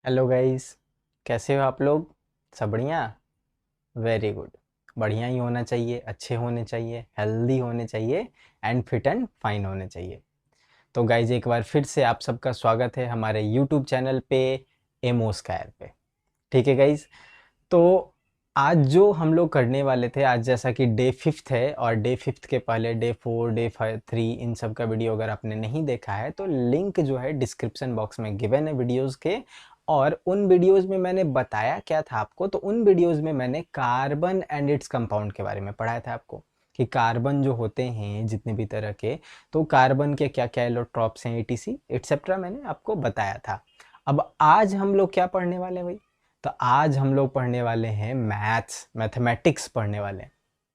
Hello guys. कैसे हो आप लोग? सब बढ़िया। Very good. बढ़िया ही होना चाहिए, अच्छे होने चाहिए, हेल्दी होने चाहिए एंड फिट एंड फाइन होने चाहिए। तो गाइज एक बार फिर से आप सबका स्वागत है हमारे यूट्यूब चैनल पे एमोस्कायर पे। ठीक है गाइज। तो आज जो हम लोग करने वाले थे, आज जैसा कि डे 5th है और डे 5th के पहले डे 4 डे 3 इन सब का वीडियो अगर आपने नहीं देखा है तो लिंक जो है डिस्क्रिप्शन बॉक्स में गिवन है वीडियोस के। और उन वीडियोस में मैंने बताया क्या था आपको, तो उन वीडियोस में मैंने कार्बन एंड इट्स कंपाउंड के बारे में पढ़ाया था आपको कि कार्बन जो होते हैं जितने भी तरह के, तो कार्बन के क्या क्या एलोट्रॉप्स हैं, एटीसी एटसेट्रा मैंने आपको बताया था। अब आज हम लोग क्या पढ़ने वाले हैं भाई? तो आज हम लोग पढ़ने वाले हैं मैथमेटिक्स पढ़ने वाले हैं,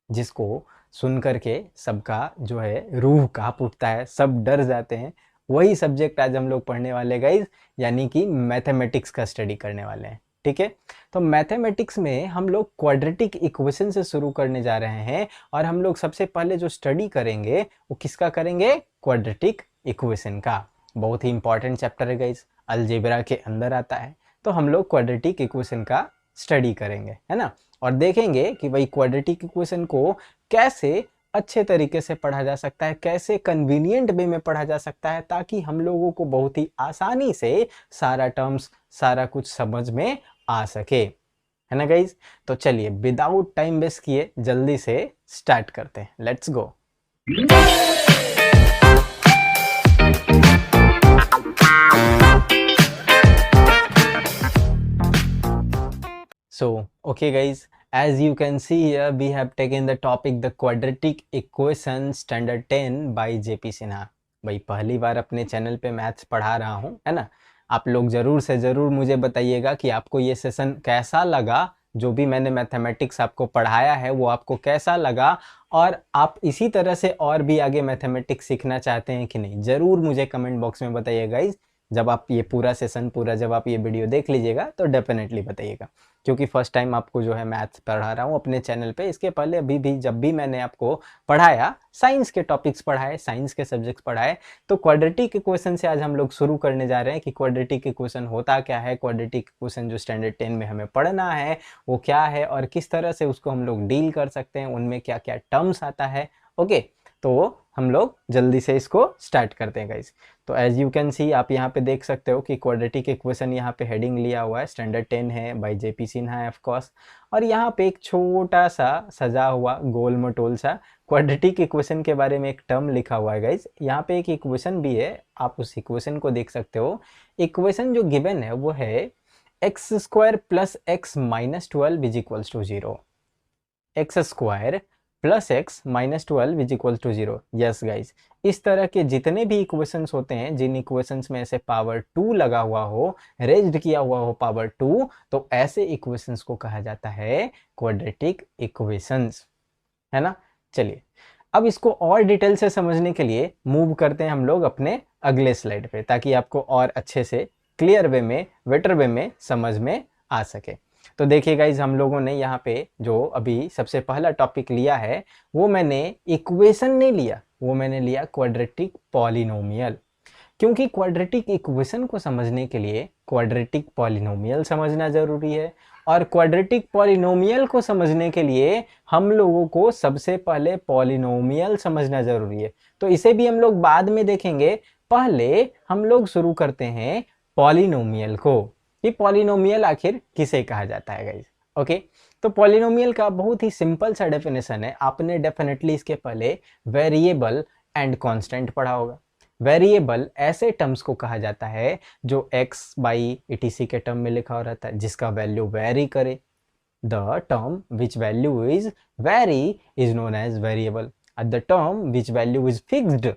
जिसको सुन करके सबका जो है रूह कांप उठता है, सब डर जाते हैं। वही सब्जेक्ट आज हम लोग पढ़ने वाले गाइज, यानी कि मैथमेटिक्स का स्टडी करने वाले हैं। ठीक है। तो मैथमेटिक्स में हम लोग क्वाड्रेटिक इक्वेशन से शुरू करने जा रहे हैं और हम लोग सबसे पहले जो स्टडी करेंगे वो किसका करेंगे? क्वाड्रेटिक इक्वेशन का। बहुत ही इंपॉर्टेंट चैप्टर है गाइज, अलजेब्रा के अंदर आता है। तो हम लोग क्वाड्रेटिक इक्वेशन का स्टडी करेंगे, है ना। और देखेंगे कि भाई क्वाड्रेटिक इक्वेशन को कैसे अच्छे तरीके से पढ़ा जा सकता है, कैसे कन्वीनियंट वे में पढ़ा जा सकता है, ताकि हम लोगों को बहुत ही आसानी से सारा टर्म्स सारा कुछ समझ में आ सके, है ना गाइज। तो चलिए विदाउट टाइम वेस्ट किए जल्दी से स्टार्ट करते हैं। Let's go. So, okay guys, as you can see here, we have taken the topic the quadratic equation standard 10 by JP Sinha. भाई पहली बार अपने चैनल पे मैथ्स पढ़ा रहा हूँ, है ना। आप लोग ज़रूर से ज़रूर मुझे बताइएगा कि आपको ये सेशन कैसा लगा, जो भी मैंने मैथमेटिक्स आपको पढ़ाया है वो आपको कैसा लगा, और आप इसी तरह से और भी आगे मैथमेटिक्स सीखना चाहते हैं कि नहीं, ज़रूर मुझे कमेंट बॉक्स में बताइएगा गाइज। जब आप ये पूरा सेशन जब आप ये वीडियो देख लीजिएगा तो डेफिनेटली बताइएगा, क्योंकि फर्स्ट टाइम आपको जो है मैथ्स पढ़ा रहा हूँ अपने चैनल पे। इसके पहले अभी भी जब भी मैंने आपको पढ़ाया, साइंस के टॉपिक्स पढ़ाए, साइंस के सब्जेक्ट्स पढ़ाए, तो क्वाड्रेटिक इक्वेशन से आज हम लोग शुरू करने जा रहे हैं कि क्वाड्रेटिक इक्वेशन होता क्या है, क्वाड्रेटिक इक्वेशन जो स्टैंडर्ड 10 में हमें पढ़ना है वो क्या है और किस तरह से उसको हम लोग डील कर सकते हैं, उनमें क्या क्या टर्म्स आता है। ओके, तो हम लोग जल्दी से इसको स्टार्ट करते हैं गाइस। तो एज यू कैन सी, आप यहाँ पे देख सकते हो कि क्वाड्रेटिक इक्वेशन यहाँ पे हेडिंग लिया हुआ है, स्टैंडर्ड 10 है, बाय जेपी सिन्हा है ऑफ कोर्स। और यहाँ पे एक छोटा सा सजा हुआ गोल मटोल सा क्वाड्रेटिक इक्वेशन के बारे में एक टर्म लिखा हुआ है गाइस। यहाँ पे एक इक्वेशन भी है, आप उस इक्वेशन को देख सकते हो। इक्वेशन जो गिवन है वो है X square plus x minus 12 is equals to 0। X square plus x minus 12 is equal to 0। Yes guys, इस तरह के जितने भी इक्वेशंस होते हैं, जिन इक्वेशंस में ऐसे पावर 2 लगा हुआ हो, रेज्ड किया हुआ हो पावर 2, तो ऐसे इक्वेशंस को कहा जाता है क्वाड्रेटिक इक्वेशंस, है ना। चलिए अब इसको और डिटेल से समझने के लिए मूव करते हैं हम लोग अपने अगले स्लाइड पे, ताकि आपको और अच्छे से क्लियर वे में, बेटर वे में समझ में आ सके। तो देखिए गाइज, हम लोगों ने यहाँ पे जो अभी सबसे पहला टॉपिक लिया है वो मैंने इक्वेशन नहीं लिया, वो मैंने लिया क्वाड्रेटिक पॉलिनोमियल। क्योंकि क्वाड्रेटिक इक्वेशन को समझने के लिए क्वाड्रेटिक पॉलिनोमियल समझना जरूरी है, और क्वाड्रेटिक पॉलिनोमियल को समझने के लिए हम लोगों को सबसे पहले पॉलिनोमियल समझना जरूरी है। तो इसे भी हम लोग बाद में देखेंगे, पहले हम लोग शुरू करते हैं पॉलिनोमियल को, कि पॉलिनोमियल आखिर किसे कहा जाता है गाइज। ओके, तो पॉलिनोमियल का बहुत ही सिंपल सा डेफिनेशन है, आपने डेफिनेटली इसके पहले वेरिएबल एंड कांस्टेंट पढ़ा होगा। वेरिएबल ऐसे टर्म्स को कहा जाता है जो x बाई etc के टर्म में लिखा हो रहता है, जिसका वैल्यू वेरी करे। The term which value is vary is known as variable, the term which value is fixed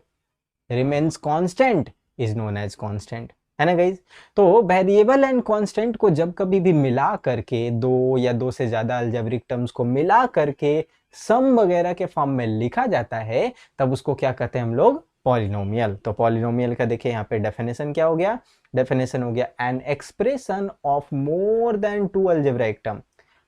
remains constant is known as constant, है ना गाइज। तो वेरिएबल एंड कांस्टेंट को जब कभी भी मिला करके, दो या दो से ज्यादा अलजेब्रिक टर्म्स को मिला करके सम वगैरह के फॉर्म में लिखा जाता है, तब उसको क्या कहते हैं हम लोग? पॉलिनोमियल। तो पॉलिनोमियल का देखिए यहाँ पे डेफिनेशन क्या हो गया? डेफिनेशन हो गया an expression of more than two algebraic term.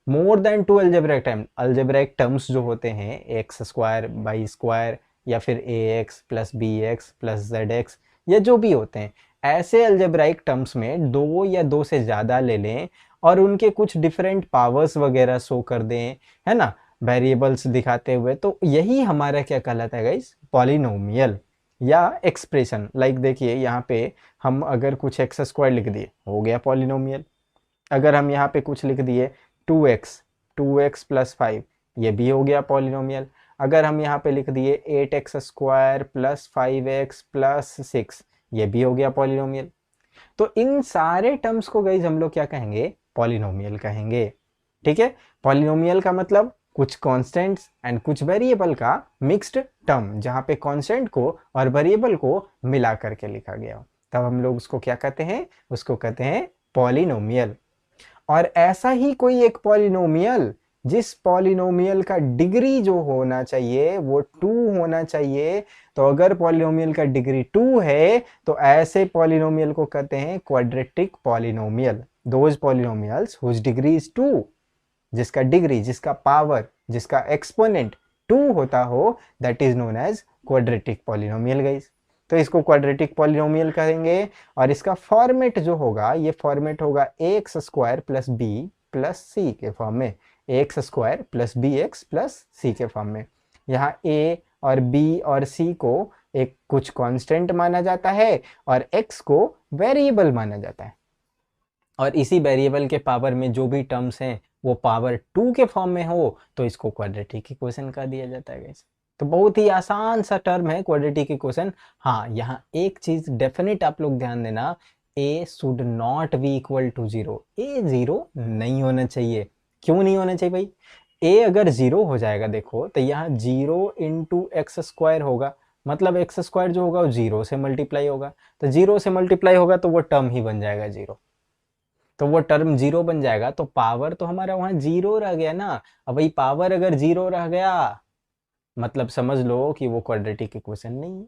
More than two algebraic term, algebraic terms जो होते हैं एक्स स्क्वायर बाई स्क्वायर या फिर a x plus B x plus z x, या जो भी होते हैं, ऐसे अलजेब्राइक टर्म्स में दो या दो से ज़्यादा ले लें और उनके कुछ डिफरेंट पावर्स वगैरह शो कर दें, है ना, वेरिएबल्स दिखाते हुए, तो यही हमारा क्या कहलाता है गाइस, पॉलिनोमियल या एक्सप्रेशन। लाइक देखिए यहाँ पे हम अगर कुछ एक्स स्क्वायर लिख दिए, हो गया पॉलिनोमियल। अगर हम यहाँ पे कुछ लिख दिए 2x ये भी हो गया पॉलिनोमियल। अगर हम यहाँ पे लिख दिए 8x² प्लस 5x प्लस 6 ये भी हो गया पॉलिनोमियल। तो इन सारे टर्म्स को गाइज हम लोग क्या कहेंगे, पॉलिनोमियल कहेंगे। ठीक है, पॉलिनोमियल का मतलब कुछ कांस्टेंट्स एंड कुछ वेरिएबल का मिक्स्ड टर्म, जहां पे कांस्टेंट को और वेरिएबल को मिला करके लिखा गया हो, तब हम लोग उसको क्या कहते हैं, उसको कहते हैं पॉलिनोमियल। और ऐसा ही कोई एक पॉलिनोमियल जिस पॉलिनोमियल का डिग्री जो होना चाहिए वो 2 होना चाहिए। तो अगर पॉलिनोमियल का डिग्री 2 है तो ऐसे पॉलिनोमियल को कहते हैं quadratic polynomial. Those polynomials whose degree is 2, जिसका डिग्री, जिसका पावर, जिसका एक्सपोनेंट 2 होता हो, that is known as quadratic polynomial guys. तो इसको क्वाड्रेटिक पॉलिनोमियल कहेंगे। और इसका फॉर्मेट जो होगा, ये फॉर्मेट होगा x square plus b plus c के फॉर्म में, x square plus B x plus c के फॉर्म में। यहाँ ए और बी और सी को एक कुछ कांस्टेंट माना जाता है और एक्स को वेरिएबल माना जाता है, और इसी वेरिएबल के पावर में जो भी टर्म्स हैं वो पावर 2 के फॉर्म में हो तो इसको क्वाड्रेटिक इक्वेशन कह दिया जाता है गाइस। तो बहुत ही आसान सा टर्म है क्वाड्रेटिक इक्वेशन। हाँ, यहाँ एक चीज डेफिनेट आप लोग ध्यान देना, a should not be equal to 0। a 0 नहीं होना चाहिए। क्यों नहीं होना चाहिए भाई? a अगर 0 हो जाएगा, देखो तो यहाँ 0 इंटू एक्स स्क्वायर होगा, मतलब एक्स स्क्वायर जो होगा वो 0 से मल्टीप्लाई होगा, तो 0 से मल्टीप्लाई होगा तो वो टर्म ही बन जाएगा 0। तो वो टर्म 0 बन जाएगा, तो पावर तो हमारा वहां 0 रह गया ना। अब भाई पावर अगर 0 रह गया मतलब समझ लो कि वो क्वाड्रेटिक इक्वेशन नहीं है।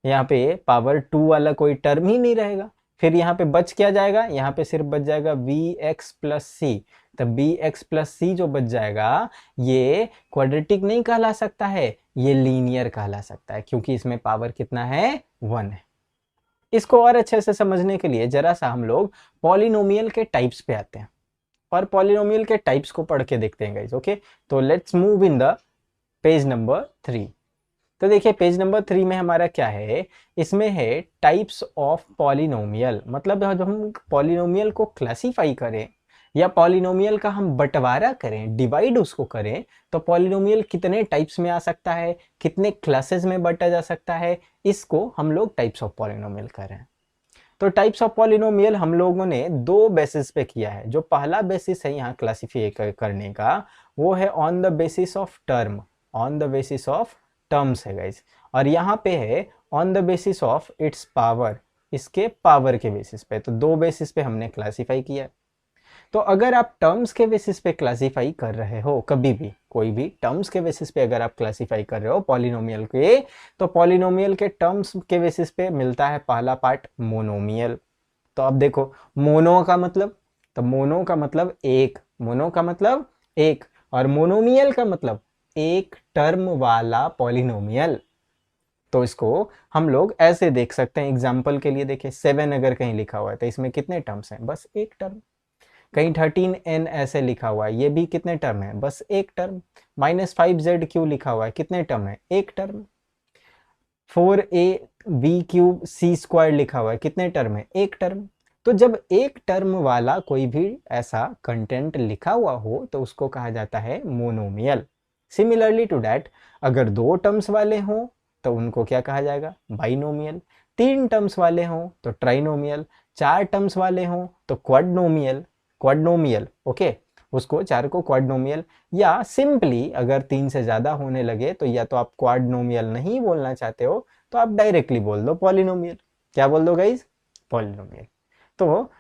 यहाँ पे पावर 2 वाला कोई टर्म ही नहीं रहेगा। फिर यहाँ पे बच क्या जाएगा, यहाँ पे सिर्फ बच जाएगा vx प्लस सी। तो bx प्लस सी जो बच जाएगा ये क्वाड्रेटिक नहीं कहला सकता है, ये लीनियर कहला सकता है, क्योंकि इसमें पावर कितना है, 1 है। इसको और अच्छे से समझने के लिए जरा सा हम लोग पॉलिनोमियल के टाइप्स पे आते हैं और पॉलिनोमियल के टाइप्स को पढ़ के देखते हैं गाइस। ओके, तो let's move in the page number 3। तो देखिए पेज नंबर 3 में हमारा क्या है, इसमें है टाइप्स ऑफ पॉलिनोमियल। मतलब जब हम पॉलिनोमियल को क्लासीफाई करें या पॉलिनोमियल का हम बंटवारा करें, डिवाइड उसको करें, तो पॉलिनोमियल कितने टाइप्स में आ सकता है, कितने क्लासेस में बांटा जा सकता है, इसको हम लोग टाइप्स ऑफ पॉलिनोमियल कर रहे हैं। तो टाइप्स ऑफ पॉलिनोमियल हम लोगों ने 2 बेसिस पे किया है। जो पहला बेसिस है यहाँ क्लासीफाई करने का, वो है on the basis of term, on the basis of terms है गाइस। और यहाँ पे है on the basis of its power, इसके पावर के बेसिस पे। तो 2 बेसिस पे हमने क्लासीफाई किया। तो अगर आप टर्म्स के बेसिस पे क्लासीफाई कर रहे हो, कभी भी कोई भी टर्म्स के बेसिस पे अगर आप क्लासीफाई कर रहे हो पॉलिनोमियल के, तो पॉलिनोमियल के टर्म्स के बेसिस पे मिलता है पहला पार्ट मोनोमियल। तो अब देखो मोनो का मतलब, तो मोनो का मतलब एक, मोनो का मतलब एक, और मोनोमियल का मतलब एक टर्म वाला पॉलिनोमियल। तो इसको हम लोग ऐसे देख सकते हैं, एग्जाम्पल के लिए देखिए 7 अगर कहीं लिखा हुआ है तो इसमें कितने टर्म्स हैं, बस एक टर्म। कहीं 13n ऐसे लिखा हुआ है, ये भी कितने टर्म है, बस एक टर्म। -5zq लिखा हुआ है, कितने टर्म है, एक टर्म। 4ab³ लिखा हुआ है, कितने टर्म है, एक टर्म। तो जब एक टर्म वाला कोई भी ऐसा कंटेंट लिखा हुआ हो तो उसको कहा जाता है मोनोमियल। सिमिलरली टू दैट, अगर 2 टर्म्स वाले हों तो उनको क्या कहा जाएगा, बाइनोमियल। 3 टर्म्स वाले हों तो ट्राइनोमियल। 4 टर्म्स वाले हों तो क्वाड्नोमियल, क्वाड्नोमियल। ओके, उसको 4 को क्वाड्नोमियल, या सिंपली अगर 3 से ज्यादा होने लगे तो या तो आप क्वाड्नोमियल नहीं बोलना चाहते हो तो आप डायरेक्टली बोल दो पॉलिनोमियल। क्या बोल दो गाइज, पॉलिनोमियल। तो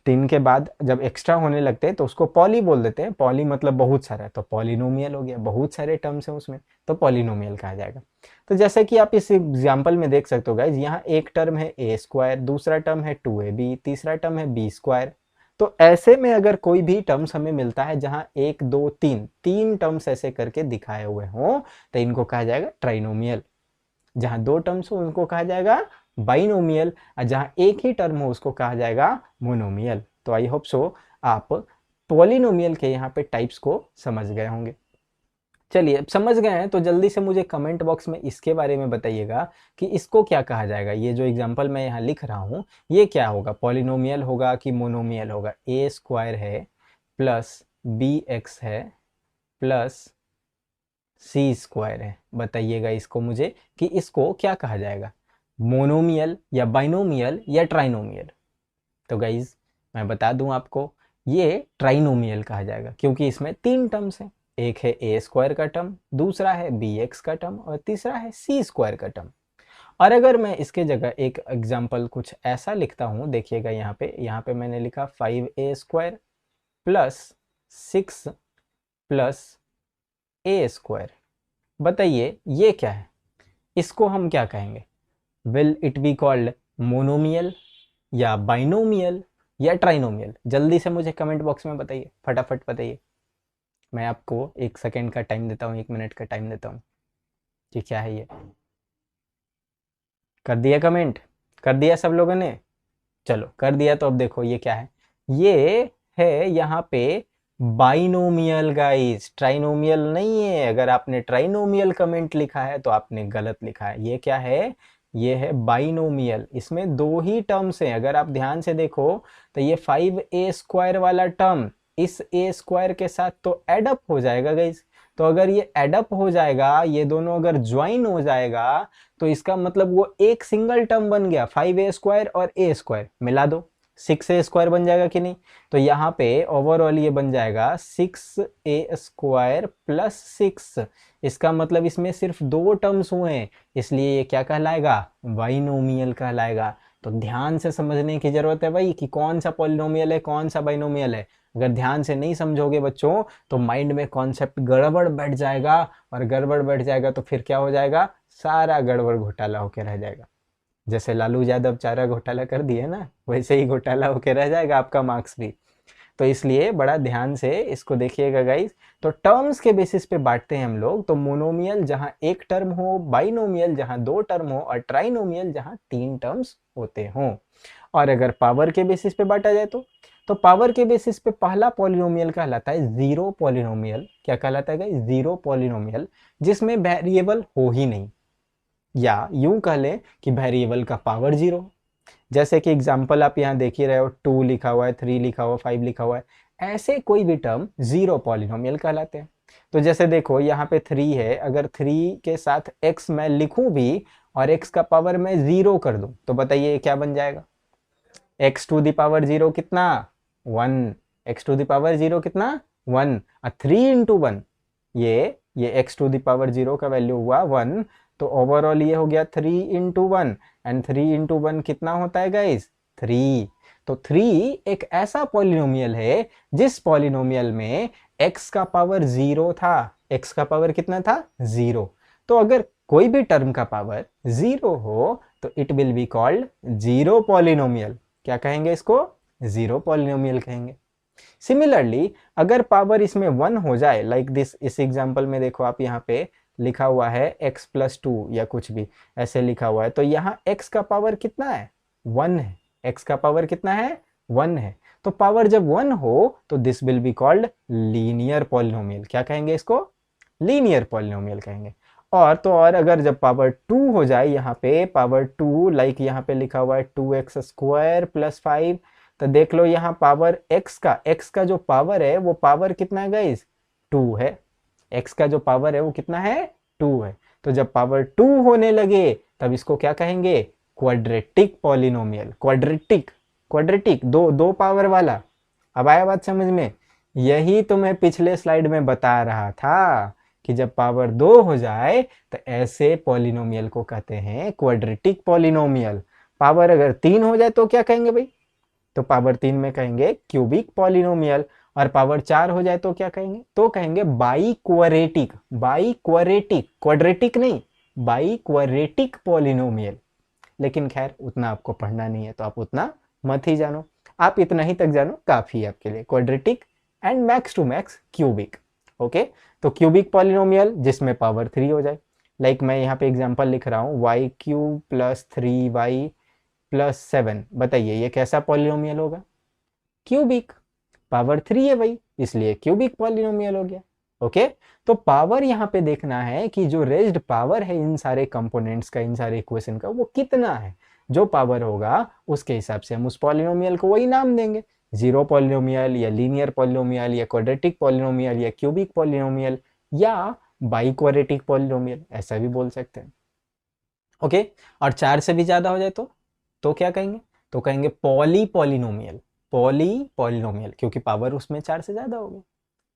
3 के बाद जब एक्स्ट्रा होने लगते हैं तो उसको पॉली बोल देते हैं। पॉली मतलब बहुत सारा, तो पॉलिनोमियल हो गया, बहुत सारे टर्म्स हैं उसमें, तो पॉलिनोमियल कहा जाएगा। तो जैसे कि आप इस एग्जाम्पल में देख सकते हो गाइज, यहाँ एक टर्म है a², दूसरा टर्म है 2ab, तीसरा टर्म है b²। तो ऐसे में अगर कोई भी टर्म्स हमें मिलता है जहां 1 2 3 टर्म्स ऐसे करके दिखाए हुए हों तो इनको कहा जाएगा ट्राइनोमियल। जहां 2 टर्म्स हो उनको कहा जाएगा बाइनोमियल, और जहाँ एक ही टर्म हो उसको कहा जाएगा मोनोमियल। तो आई होप सो आप पॉलिनोमियल के यहाँ पे टाइप्स को समझ गए होंगे। चलिए, अब समझ गए हैं तो जल्दी से मुझे कमेंट बॉक्स में इसके बारे में बताइएगा कि इसको क्या कहा जाएगा। ये जो एग्जांपल मैं यहाँ लिख रहा हूँ ये क्या होगा, पॉलिनोमियल होगा कि मोनोमियल होगा। ए स्क्वायर है प्लस बी एक्स है प्लस सी स्क्वायर है, बताइएगा इसको मुझे कि इसको क्या कहा जाएगा, मोनोमियल या बाइनोमियल या ट्राइनोमियल। तो गाइज मैं बता दूं आपको, ये ट्राइनोमियल कहा जाएगा क्योंकि इसमें तीन टर्म्स हैं। एक है ए स्क्वायर का टर्म, दूसरा है बी एक्स का टर्म और तीसरा है सी स्क्वायर का टर्म। और अगर मैं इसके जगह एक एग्जांपल कुछ ऐसा लिखता हूं, देखिएगा यहाँ पे मैंने लिखा 5a स्क्वायर प्लस 6 प्लस ए स्क्वायर। बताइए ये क्या है, इसको हम क्या कहेंगे, will it be called monomial या बाइनोमियल या ट्राइनोमियल? जल्दी से मुझे कमेंट बॉक्स में बताइए, फटाफट बताइए। मैं आपको 1 सेकेंड का टाइम देता हूँ, 1 मिनट का टाइम देता हूँ कि क्या है ये। कर दिया कमेंट? कर दिया सब लोगों ने? चलो कर दिया तो अब देखो ये क्या है, ये है यहाँ पे बाइनोमियल गाइस, ट्राइनोमियल नहीं है। अगर आपने ट्राइनोमियल कमेंट लिखा है तो आपने गलत लिखा है। ये क्या है, ये है बाइनोमियल। इसमें दो ही टर्म्स हैं, अगर आप ध्यान से देखो तो ये 5a स्क्वायर वाला टर्म इस a स्क्वायर के साथ तो एडअप हो जाएगा गाइस। तो अगर ये एडअप हो जाएगा, ये दोनों अगर ज्वाइन हो जाएगा तो इसका मतलब वो एक सिंगल टर्म बन गया, 5a स्क्वायर और a स्क्वायर मिला दो 6a स्क्वायर बन जाएगा कि नहीं। तो यहाँ पे ओवरऑल ये बन जाएगा 6a स्क्वायर प्लस 6। इसका मतलब इसमें सिर्फ दो टर्म्स हुए हैं, इसलिए ये क्या कहलाएगा, बाइनोमियल कहलाएगा। तो ध्यान से समझने की जरूरत है भाई कि कौन सा पॉलिनोमियल है कौन सा बाइनोमियल है। अगर ध्यान से नहीं समझोगे बच्चों तो माइंड में कॉन्सेप्ट गड़बड़ बैठ जाएगा, और गड़बड़ बैठ जाएगा तो फिर क्या हो जाएगा, सारा गड़बड़ घोटाला होकर रह जाएगा। जैसे लालू यादव चारा घोटाला कर दिए ना, वैसे ही घोटाला होके रह जाएगा आपका मार्क्स भी। तो इसलिए बड़ा ध्यान से इसको देखिएगा गाइस। तो टर्म्स के बेसिस पे बांटते हैं हम लोग, तो मोनोमियल जहां एक टर्म हो, बाइनोमियल जहां दो टर्म हो और ट्राइनोमियल जहां तीन टर्म्स होते हों। और अगर पावर के बेसिस पे बांटा जाए तो पावर के बेसिस पे पहला पॉलिनोमियल कहलाता है जीरो पॉलिनोमियल। क्या कहलाता है गाइस, जीरो पॉलिनोमियल, जिसमें वेरिएबल हो ही नहीं, या यूं कह लें कि वेरिएबल का पावर जीरो। जैसे कि एग्जाम्पल आप यहाँ देख ही रहे हो, 2 लिखा हुआ है, 3 लिखा हुआ है, 5 लिखा हुआ है, ऐसे कोई भी टर्म जीरो पॉलिनोमियल कहलाते हैं। तो जैसे देखो यहाँ पे 3 है, अगर 3 के साथ x मैं लिखूं भी और x का पावर मैं जीरो कर दूं तो बताइए क्या बन जाएगा, x to the power zero कितना, 1। x to the power zero कितना, 1। 3 इंटू 1, ये x to the power zero का वैल्यू हुआ 1। तो ओवरऑल ये हो गया 3 इंटू 1, एंड 3 इंटू 1 कितना होता है गाइस, 3। तो 3 एक ऐसा पॉलिनोमियल है जिस पॉलिनोमियल में x का पावर जीरो था। x का पावर कितना था, जीरो। तो अगर कोई भी टर्म का पावर जीरो हो तो it will be called zero polynomial. क्या कहेंगे इसको, जीरो पॉलिनोमियल कहेंगे। सिमिलरली अगर पावर इसमें 1 हो जाए, लाइक दिस, इस एग्जांपल में देखो आप यहाँ पे लिखा हुआ है x प्लस 2 या कुछ भी ऐसे लिखा हुआ है, तो यहाँ x का पावर कितना है, 1 है। x का पावर कितना है, 1 है। तो पावर जब 1 हो तो this will be called linear polynomial. क्या कहेंगे इसको, लीनियर पॉलिनोमियल कहेंगे। और तो और अगर जब पावर 2 हो जाए, यहाँ पे पावर 2, लाइक यहाँ पे लिखा हुआ है 2x स्क्वायर प्लस 5, तो देख लो यहाँ पावर x का जो पावर है वो पावर कितना है गाइस, 2 है। x का जो पावर है वो कितना है, 2 है। तो जब पावर 2 होने लगे तब इसको क्या कहेंगे, क्वाड्रेटिक पॉलिनोमियल। क्वाड्रेटिक, क्वाड्रेटिक दो दो पावर वाला। अब आया बात समझ में, यही तो मैं पिछले स्लाइड में बता रहा था कि जब पावर 2 हो जाए तो ऐसे पॉलिनोमियल को कहते हैं क्वाड्रेटिक पॉलिनोमियल। पावर अगर 3 हो जाए तो क्या कहेंगे भाई, तो पावर 3 में कहेंगे क्यूबिक पॉलिनोमियल। और पावर 4 हो जाए तो क्या कहेंगे, तो कहेंगे by quadratic. By quadratic, quadratic नहीं, बाई क्वाड्रेटिक पॉलिनोमियल। लेकिन खैर उतना आपको पढ़ना नहीं है तो आप उतना मत ही जानो, आप इतना ही तक जानो काफी है आपके लिए, quadratic and max to max cubic. Okay, तो क्यूबिक पॉलिनोमियल जिसमें पावर 3 हो जाए। लाइक मैं यहाँ पे एग्जांपल लिख रहा हूँ Y cube plus 3y plus 7, बताइए ये कैसा पॉलिनोमियल होगा? क्यूबिक, पावर 3 है भाई, इसलिए क्यूबिक पॉलिनोमियल हो गया। ओके, तो पावर यहाँ पे देखना है कि जो रेज्ड पावर है इन सारे कंपोनेंट्स का, इन सारे इक्वेशन का, वो कितना है। जो पावर होगा उसके हिसाब से हम उस पॉलिनोमियल को वही नाम देंगे, जीरो पॉलिनोमियल या लीनियर पॉलिनोमियल या क्वाड्रेटिक पॉलिनोमियल या क्यूबिक पॉलिनोमियल या बाइक्वाड्रेटिक पॉलिनोमियल, ऐसा भी बोल सकते हैं। ओके, और 4 से भी ज्यादा हो जाए तो क्या कहेंगे? तो कहेंगे पॉली पॉलिनोमियल, पॉली पॉलिनोमियल, क्योंकि पावर उसमें 4 से ज्यादा होगी।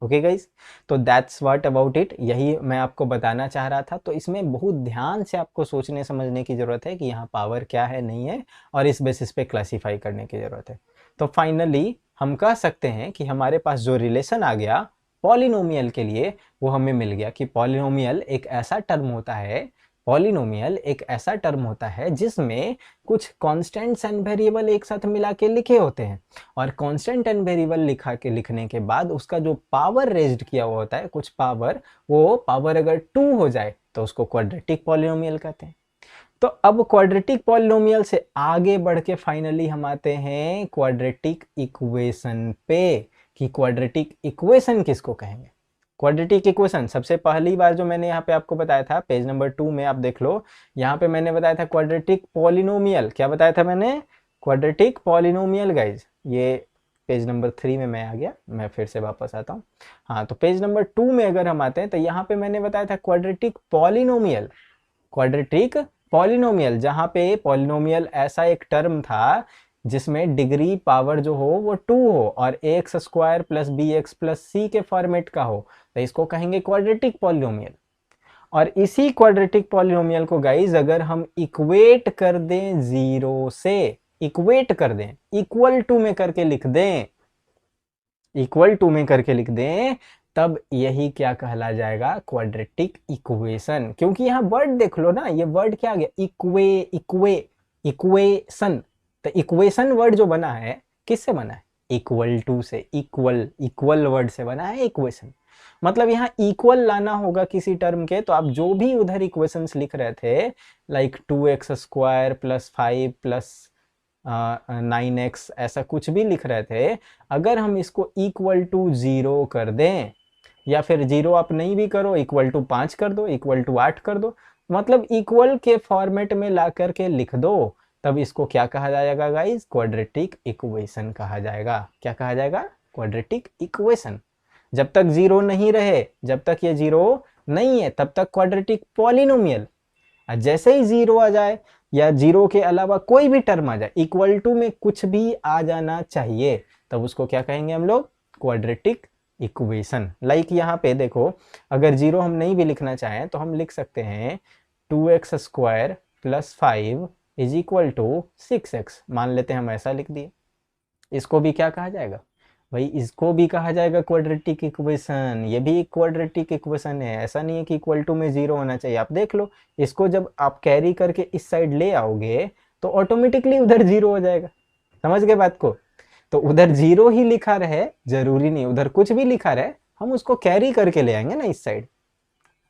ओके गाइस, तो दैट्स व्हाट अबाउट इट, यही मैं आपको बताना चाह रहा था। तो इसमें बहुत ध्यान से आपको सोचने समझने की जरूरत है कि यहाँ पावर क्या है नहीं है, और इस बेसिस पे क्लासीफाई करने की जरूरत है। तो फाइनली हम कह सकते हैं कि हमारे पास जो रिलेशन आ गया पॉलिनोमियल के लिए, वो हमें मिल गया कि पॉलिनोमियल एक ऐसा टर्म होता है, पॉलिनोमियल एक ऐसा टर्म होता है जिसमें कुछ कांस्टेंट्स एंड वेरिएबल एक साथ मिला के लिखे होते हैं, और कांस्टेंट एंड वेरिएबल लिखने के बाद उसका जो पावर रेज्ड किया हुआ होता है, कुछ पावर, वो पावर अगर 2 हो जाए तो उसको क्वाड्रेटिक पॉलिनोमियल कहते हैं। तो अब क्वाड्रेटिक पॉलिनोमियल से आगे बढ़ के फाइनली हम आते हैं क्वाड्रेटिक इक्वेशन पे, कि क्वाड्रेटिक इक्वेशन किसको कहेंगे। क्वाड्रेटिक इक्वेशन सबसे पहली बार जो मैंने यहाँ पे आपको बताया था, पेज नंबर 2 में आप देख लो, यहाँ पे मैंने बताया था क्वाड्रेटिक पॉलिनोमियल। क्या बताया था मैंने? Quadratic polynomial guys. ये पेज नंबर 3 में मैं आ गया, मैं फिर से वापस आता हूँ। हाँ, तो पेज नंबर 2 में अगर हम आते हैं तो यहाँ पे मैंने बताया था क्वाड्रेटिक पॉलिनोमियल। क्वाड्रेटिक पॉलिनोमियल, जहाँ पे पॉलिनोमियल ऐसा एक टर्म था जिसमें डिग्री पावर जो हो वो 2 हो और x square plus B x plus c के फॉर्मेट का हो, तो इसको कहेंगे क्वाड्रेटिक पॉलिनोमियल। और इसी क्वाड्रेटिक पॉलिनोमियल को गाइज अगर हम इक्वेट कर दें जीरो से, इक्वेट कर दें, इक्वल टू में करके लिख दें, इक्वल टू में करके लिख दें, तब यही क्या कहला जाएगा? Quadratic equation. क्योंकि यहाँ वर्ड देख लो ना, ये वर्ड क्या आ गया? इक्वेशन। तो इक्वेशन वर्ड जो बना है किससे बना है? इक्वल टू से, इक्वल वर्ड से बना है इक्वेशन। मतलब यहाँ इक्वल लाना होगा किसी टर्म के, तो आप जो भी उधर इक्वेशंस लिख रहे थे, like 2x square plus 5 plus 9x, ऐसा कुछ भी लिख रहे थे, अगर हम इसको इक्वल टू 0 कर दें, या फिर 0 आप नहीं भी करो, इक्वल टू 5 कर दो, इक्वल टू 8 कर दो, मतलब इक्वल के फॉर्मेट में ला करके लिख दो, तब इसको क्या कहा जाएगा गाइस? क्वाड्रेटिक इक्वेशन कहा जाएगा। क्या कहा जाएगा? Quadratic equation. जब तक 0 नहीं रहे, जब तक ये 0 नहीं है, तब तक क्वाड्रेटिक पॉलिनोमियल। जैसे ही 0 आ जाए या 0 के अलावा कोई भी टर्म आ जाए, इक्वल टू में कुछ भी आ जाना चाहिए, तब उसको क्या कहेंगे हम लोग? Quadratic equation. लाइक यहाँ पे देखो, अगर 0 हम नहीं भी लिखना चाहें तो हम लिख सकते हैं 2x square plus 5 is equal to 6x, मान लेते हैं हम ऐसा लिख दिए। इसको भी क्या कहा जाएगा भाई? इसको भी कहा जाएगा क्वाड्रेटिक इक्वेशन। ये भी एक क्वाड्रेटिक इक्वेशन है, ऐसा नहीं है कि इक्वल टू में 0 होना चाहिए। आप देख लो, इसको जब आप कैरी करके इस साइड ले आओगे तो ऑटोमेटिकली उधर 0 हो जाएगा। समझ गए बात को? तो उधर 0 ही लिखा रहे, जरूरी नहीं उधर कुछ भी लिखा रहे, हम उसको कैरी करके ले आएंगे ना इस साइड।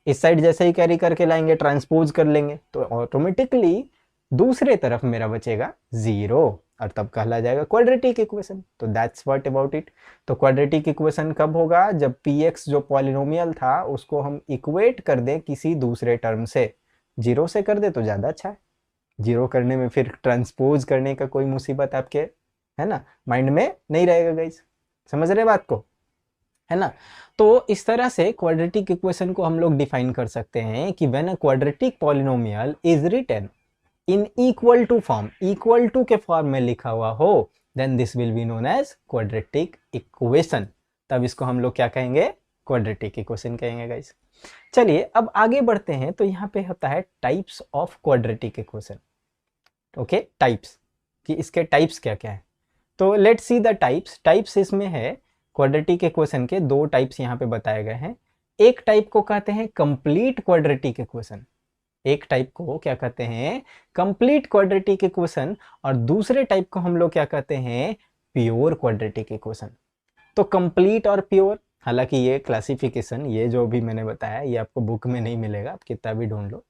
इस साइड जैसे ही कैरी करके लाएंगे, ट्रांसपोज कर लेंगे, तो ऑटोमेटिकली दूसरे तरफ मेरा बचेगा 0, और तब कहला जाएगा क्वाड्रेटिक इक्वेशन। तो दैट्स व्हाट अबाउट इट। तो क्वाड्रेटिक इक्वेशन कब होगा? जब px जो पॉलिनोमियल था उसको हम इक्वेट कर दें किसी दूसरे टर्म से। 0 से कर दे तो ज़्यादा अच्छा है, 0 करने में फिर ट्रांसपोज करने का कोई मुसीबत आपके, है ना, माइंड में नहीं रहेगा गाइस। समझ रहे बात को, है ना? तो इस तरह से क्वाड्रेटिक इक्वेशन को हम लोग डिफाइन कर सकते हैं कि when a quadratic polynomial is written in equal to form, equal to के फॉर्म में लिखा हुआ हो, then this will be known as quadratic equation. तब इसको हम लोग क्या कहेंगे? क्वाड्रेटिक इक्वेशन कहेंगे गाइस। चलिए अब आगे बढ़ते हैं। तो यहाँ पे होता है types of quadratic equation. Okay, types, कि इसके टाइप्स क्या क्या है। तो let's see the types. Types इसमें है, क्वाड्रेटिक इक्वेशन के 2 टाइप्स यहाँ पे बताए गए हैं। एक टाइप को कहते हैं कंप्लीट क्वाड्रेटिक इक्वेशन, एक टाइप को क्या कहते हैं? कंप्लीट क्वाड्रेटिक इक्वेशन, और दूसरे टाइप को हम लोग क्या कहते हैं? Pure quadratic equation. तो कंप्लीट और प्योर, हालांकि ये क्लासिफिकेशन, ये जो भी मैंने बताया, ये आपको बुक में नहीं मिलेगा, आप कितना भी ढूंढ लो,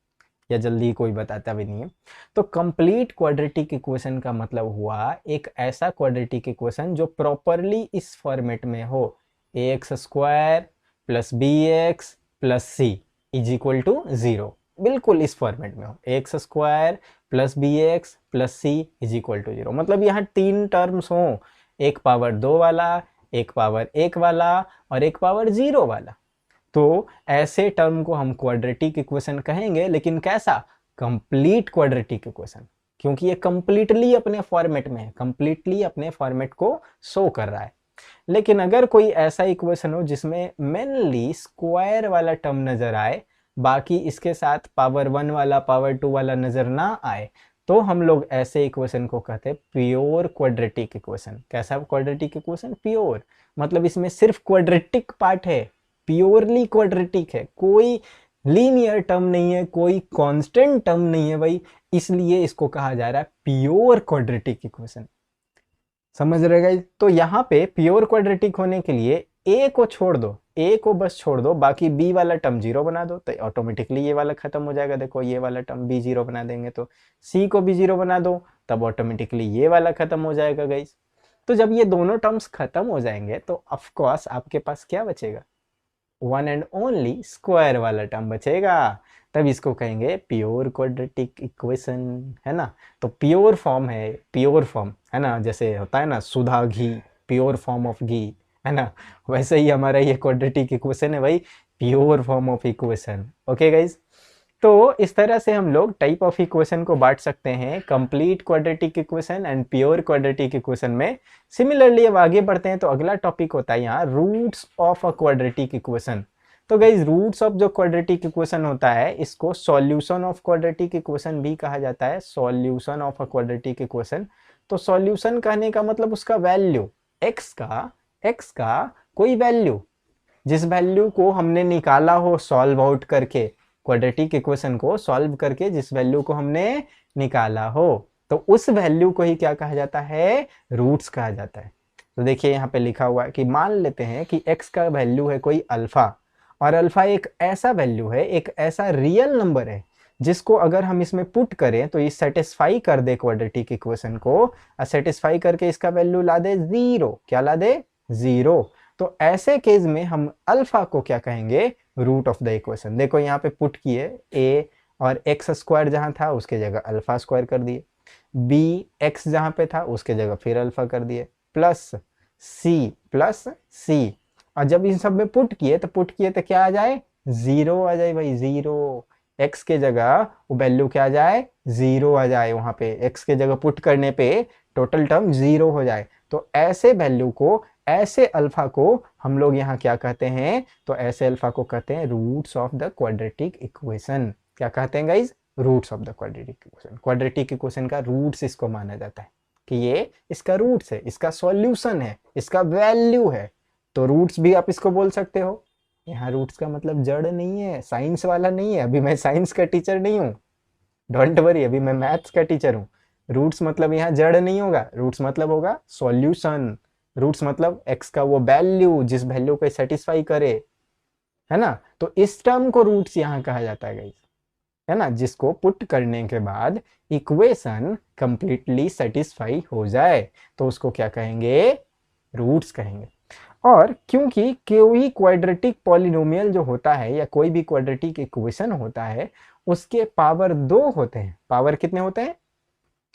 या जल्दी कोई बताता भी नहीं है। तो कंप्लीट क्वाड्रेटिक इक्वेशन का मतलब हुआ एक ऐसा क्वाड्रेटिक इक्वेशन जो प्रॉपरली इस फॉर्मेट में हो, ax square plus B x plus C is equal to 0, बिल्कुल इस फॉर्मेट में हो, X square plus B x plus C is equal to 0, मतलब यहाँ तीन टर्म्स हो, एक पावर 2 वाला, एक पावर 1 वाला और एक पावर 0 वाला। तो ऐसे टर्म को हम क्वाड्रेटिक इक्वेशन कहेंगे, लेकिन कैसा? कंप्लीट क्वाड्रेटिक इक्वेशन, क्योंकि ये कंप्लीटली अपने फॉर्मेट में है, कंप्लीटली अपने फॉर्मेट को शो कर रहा है। लेकिन अगर कोई ऐसा इक्वेशन हो जिसमें मेनली स्क्वायर वाला टर्म नजर आए, बाकी इसके साथ पावर 1 वाला पावर 2 वाला नजर ना आए, तो हम लोग ऐसे इक्वेशन को कहते हैं प्योर क्वाड्रेटिक इक्वेशन। कैसा क्वाड्रेटिक इक्वेशन? प्योर, मतलब इसमें सिर्फ क्वाड्रेटिक पार्ट है, प्योरली क्वाड्रेटिक है, कोई लीनियर टर्म नहीं है, कोई कांस्टेंट टर्म नहीं है भाई, इसलिए इसको कहा जा रहा है प्योर क्वाड्रेटिक इक्वेशन। समझ रहे गाइस? तो यहाँ पे प्योर क्वाड्रेटिक होने के लिए ए को छोड़ दो, ए को बस छोड़ दो, बाकी बी वाला टर्म 0 बना दो, तो ऑटोमेटिकली ये वाला खत्म हो जाएगा। देखो ये वाला टर्म बी 0 बना देंगे तो सी को भी 0 बना दो, तब ऑटोमेटिकली ये वाला खत्म हो जाएगा गाइस। तो जब ये दोनों टर्म्स खत्म हो जाएंगे तो ऑफकोर्स आपके पास क्या बचेगा? वन एंड ओनली स्क्वायर वाला टर्म बचेगा, तब इसको कहेंगे प्योर क्वाड्रेटिक इक्वेशन, है ना। तो प्योर फॉर्म है, प्योर फॉर्म है ना, जैसे होता है ना सुधा घी, प्योर फॉर्म ऑफ घी, है ना, वैसे ही हमारा ये क्वाड्रेटिक इक्वेशन है भाई, pure form of equation. Okay guys, तो इस तरह से हम लोग टाइप ऑफ इक्वेशन को बांट सकते हैं, complete quadratic equation and pure quadratic equation में। सिमिलरली अब आगे बढ़ते हैं, तो अगला टॉपिक होता है यहाँ roots of a quadratic equation. तो गाइज रूट्स ऑफ जो क्वाड्रेटिक इक्वेशन होता है, इसको सॉल्यूशन ऑफ क्वाड्रेटिक इक्वेशन भी कहा जाता है, solution of a quadratic equation. तो सॉल्यूशन कहने का मतलब उसका वैल्यू, एक्स का कोई वैल्यू, जिस वैल्यू को हमने निकाला हो सॉल्व आउट करके, क्वाड्रेटिक इक्वेशन को सॉल्व करके जिस वैल्यू को हमने निकाला हो, तो उस वैल्यू को ही क्या कहा जाता है? रूट्स कहा जाता है। तो देखिए यहाँ पे लिखा हुआ है कि मान लेते हैं कि x का वैल्यू है कोई अल्फा, और अल्फा एक ऐसा वैल्यू है, एक ऐसा रियल नंबर है जिसको अगर हम इसमें पुट करें तो ये सेटिस्फाई कर दे क्वाड्रेटिक इक्वेशन को, और सेटिस्फाई करके इसका वैल्यू ला दे 0। क्या ला दे? 0। तो ऐसे केस में हम अल्फा को क्या कहेंगे? Root of the equation. देखो यहाँ पे पुट किए a और एक्स स्क्वायर जहां था उसके जगह अल्फा स्क्वायर कर दिए, b x जहां पे था उसके जगह फिर अल्फा कर दिए, प्लस c, और जब इन सब में पुट किए तो क्या आ जाए? 0 आ जाए भाई, 0। x के जगह वो वैल्यू क्या आ जाए? 0 आ जाए, वहां पे x के जगह पुट करने पे टोटल टर्म 0 हो जाए। तो ऐसे वैल्यू को, ऐसे अल्फा को हम लोग यहाँ क्या कहते हैं? तो ऐसे अल्फा को कहते हैं roots of the quadratic equation. क्या कहते हैं guys? Roots of the quadratic equation. Quadratic equation का रूट्स इसको माना जाता है कि ये इसका रूट्स है, इसका सॉल्यूशन है, इसका वैल्यू है, तो रूट्स भी आप इसको बोल सकते हो। यहाँ रूट्स का मतलब जड़ नहीं है, साइंस वाला नहीं है, अभी मैं साइंस का टीचर नहीं हूँ, डोंट वरी, अभी मैं मैथ्स का टीचर हूँ। रूट्स मतलब यहाँ जड़ नहीं होगा, रूट्स मतलब होगा सॉल्यूशन। रूट्स मतलब एक्स का वो वैल्यू जिस वैल्यू को सेटिस्फाई करे, है ना। तो इस टर्म को रूट्स यहाँ कहा जाता है गाइस, है ना, जिसको पुट करने के बाद इक्वेशन कंप्लीटली सेटिस्फाई हो जाए तो उसको क्या कहेंगे? रूट्स कहेंगे। और क्योंकि कोई क्वाड्रेटिक पॉलिनोमियल जो होता है या कोई भी क्वाड्रेटिक इक्वेशन होता है उसके पावर 2 होते हैं। पावर कितने होते हैं?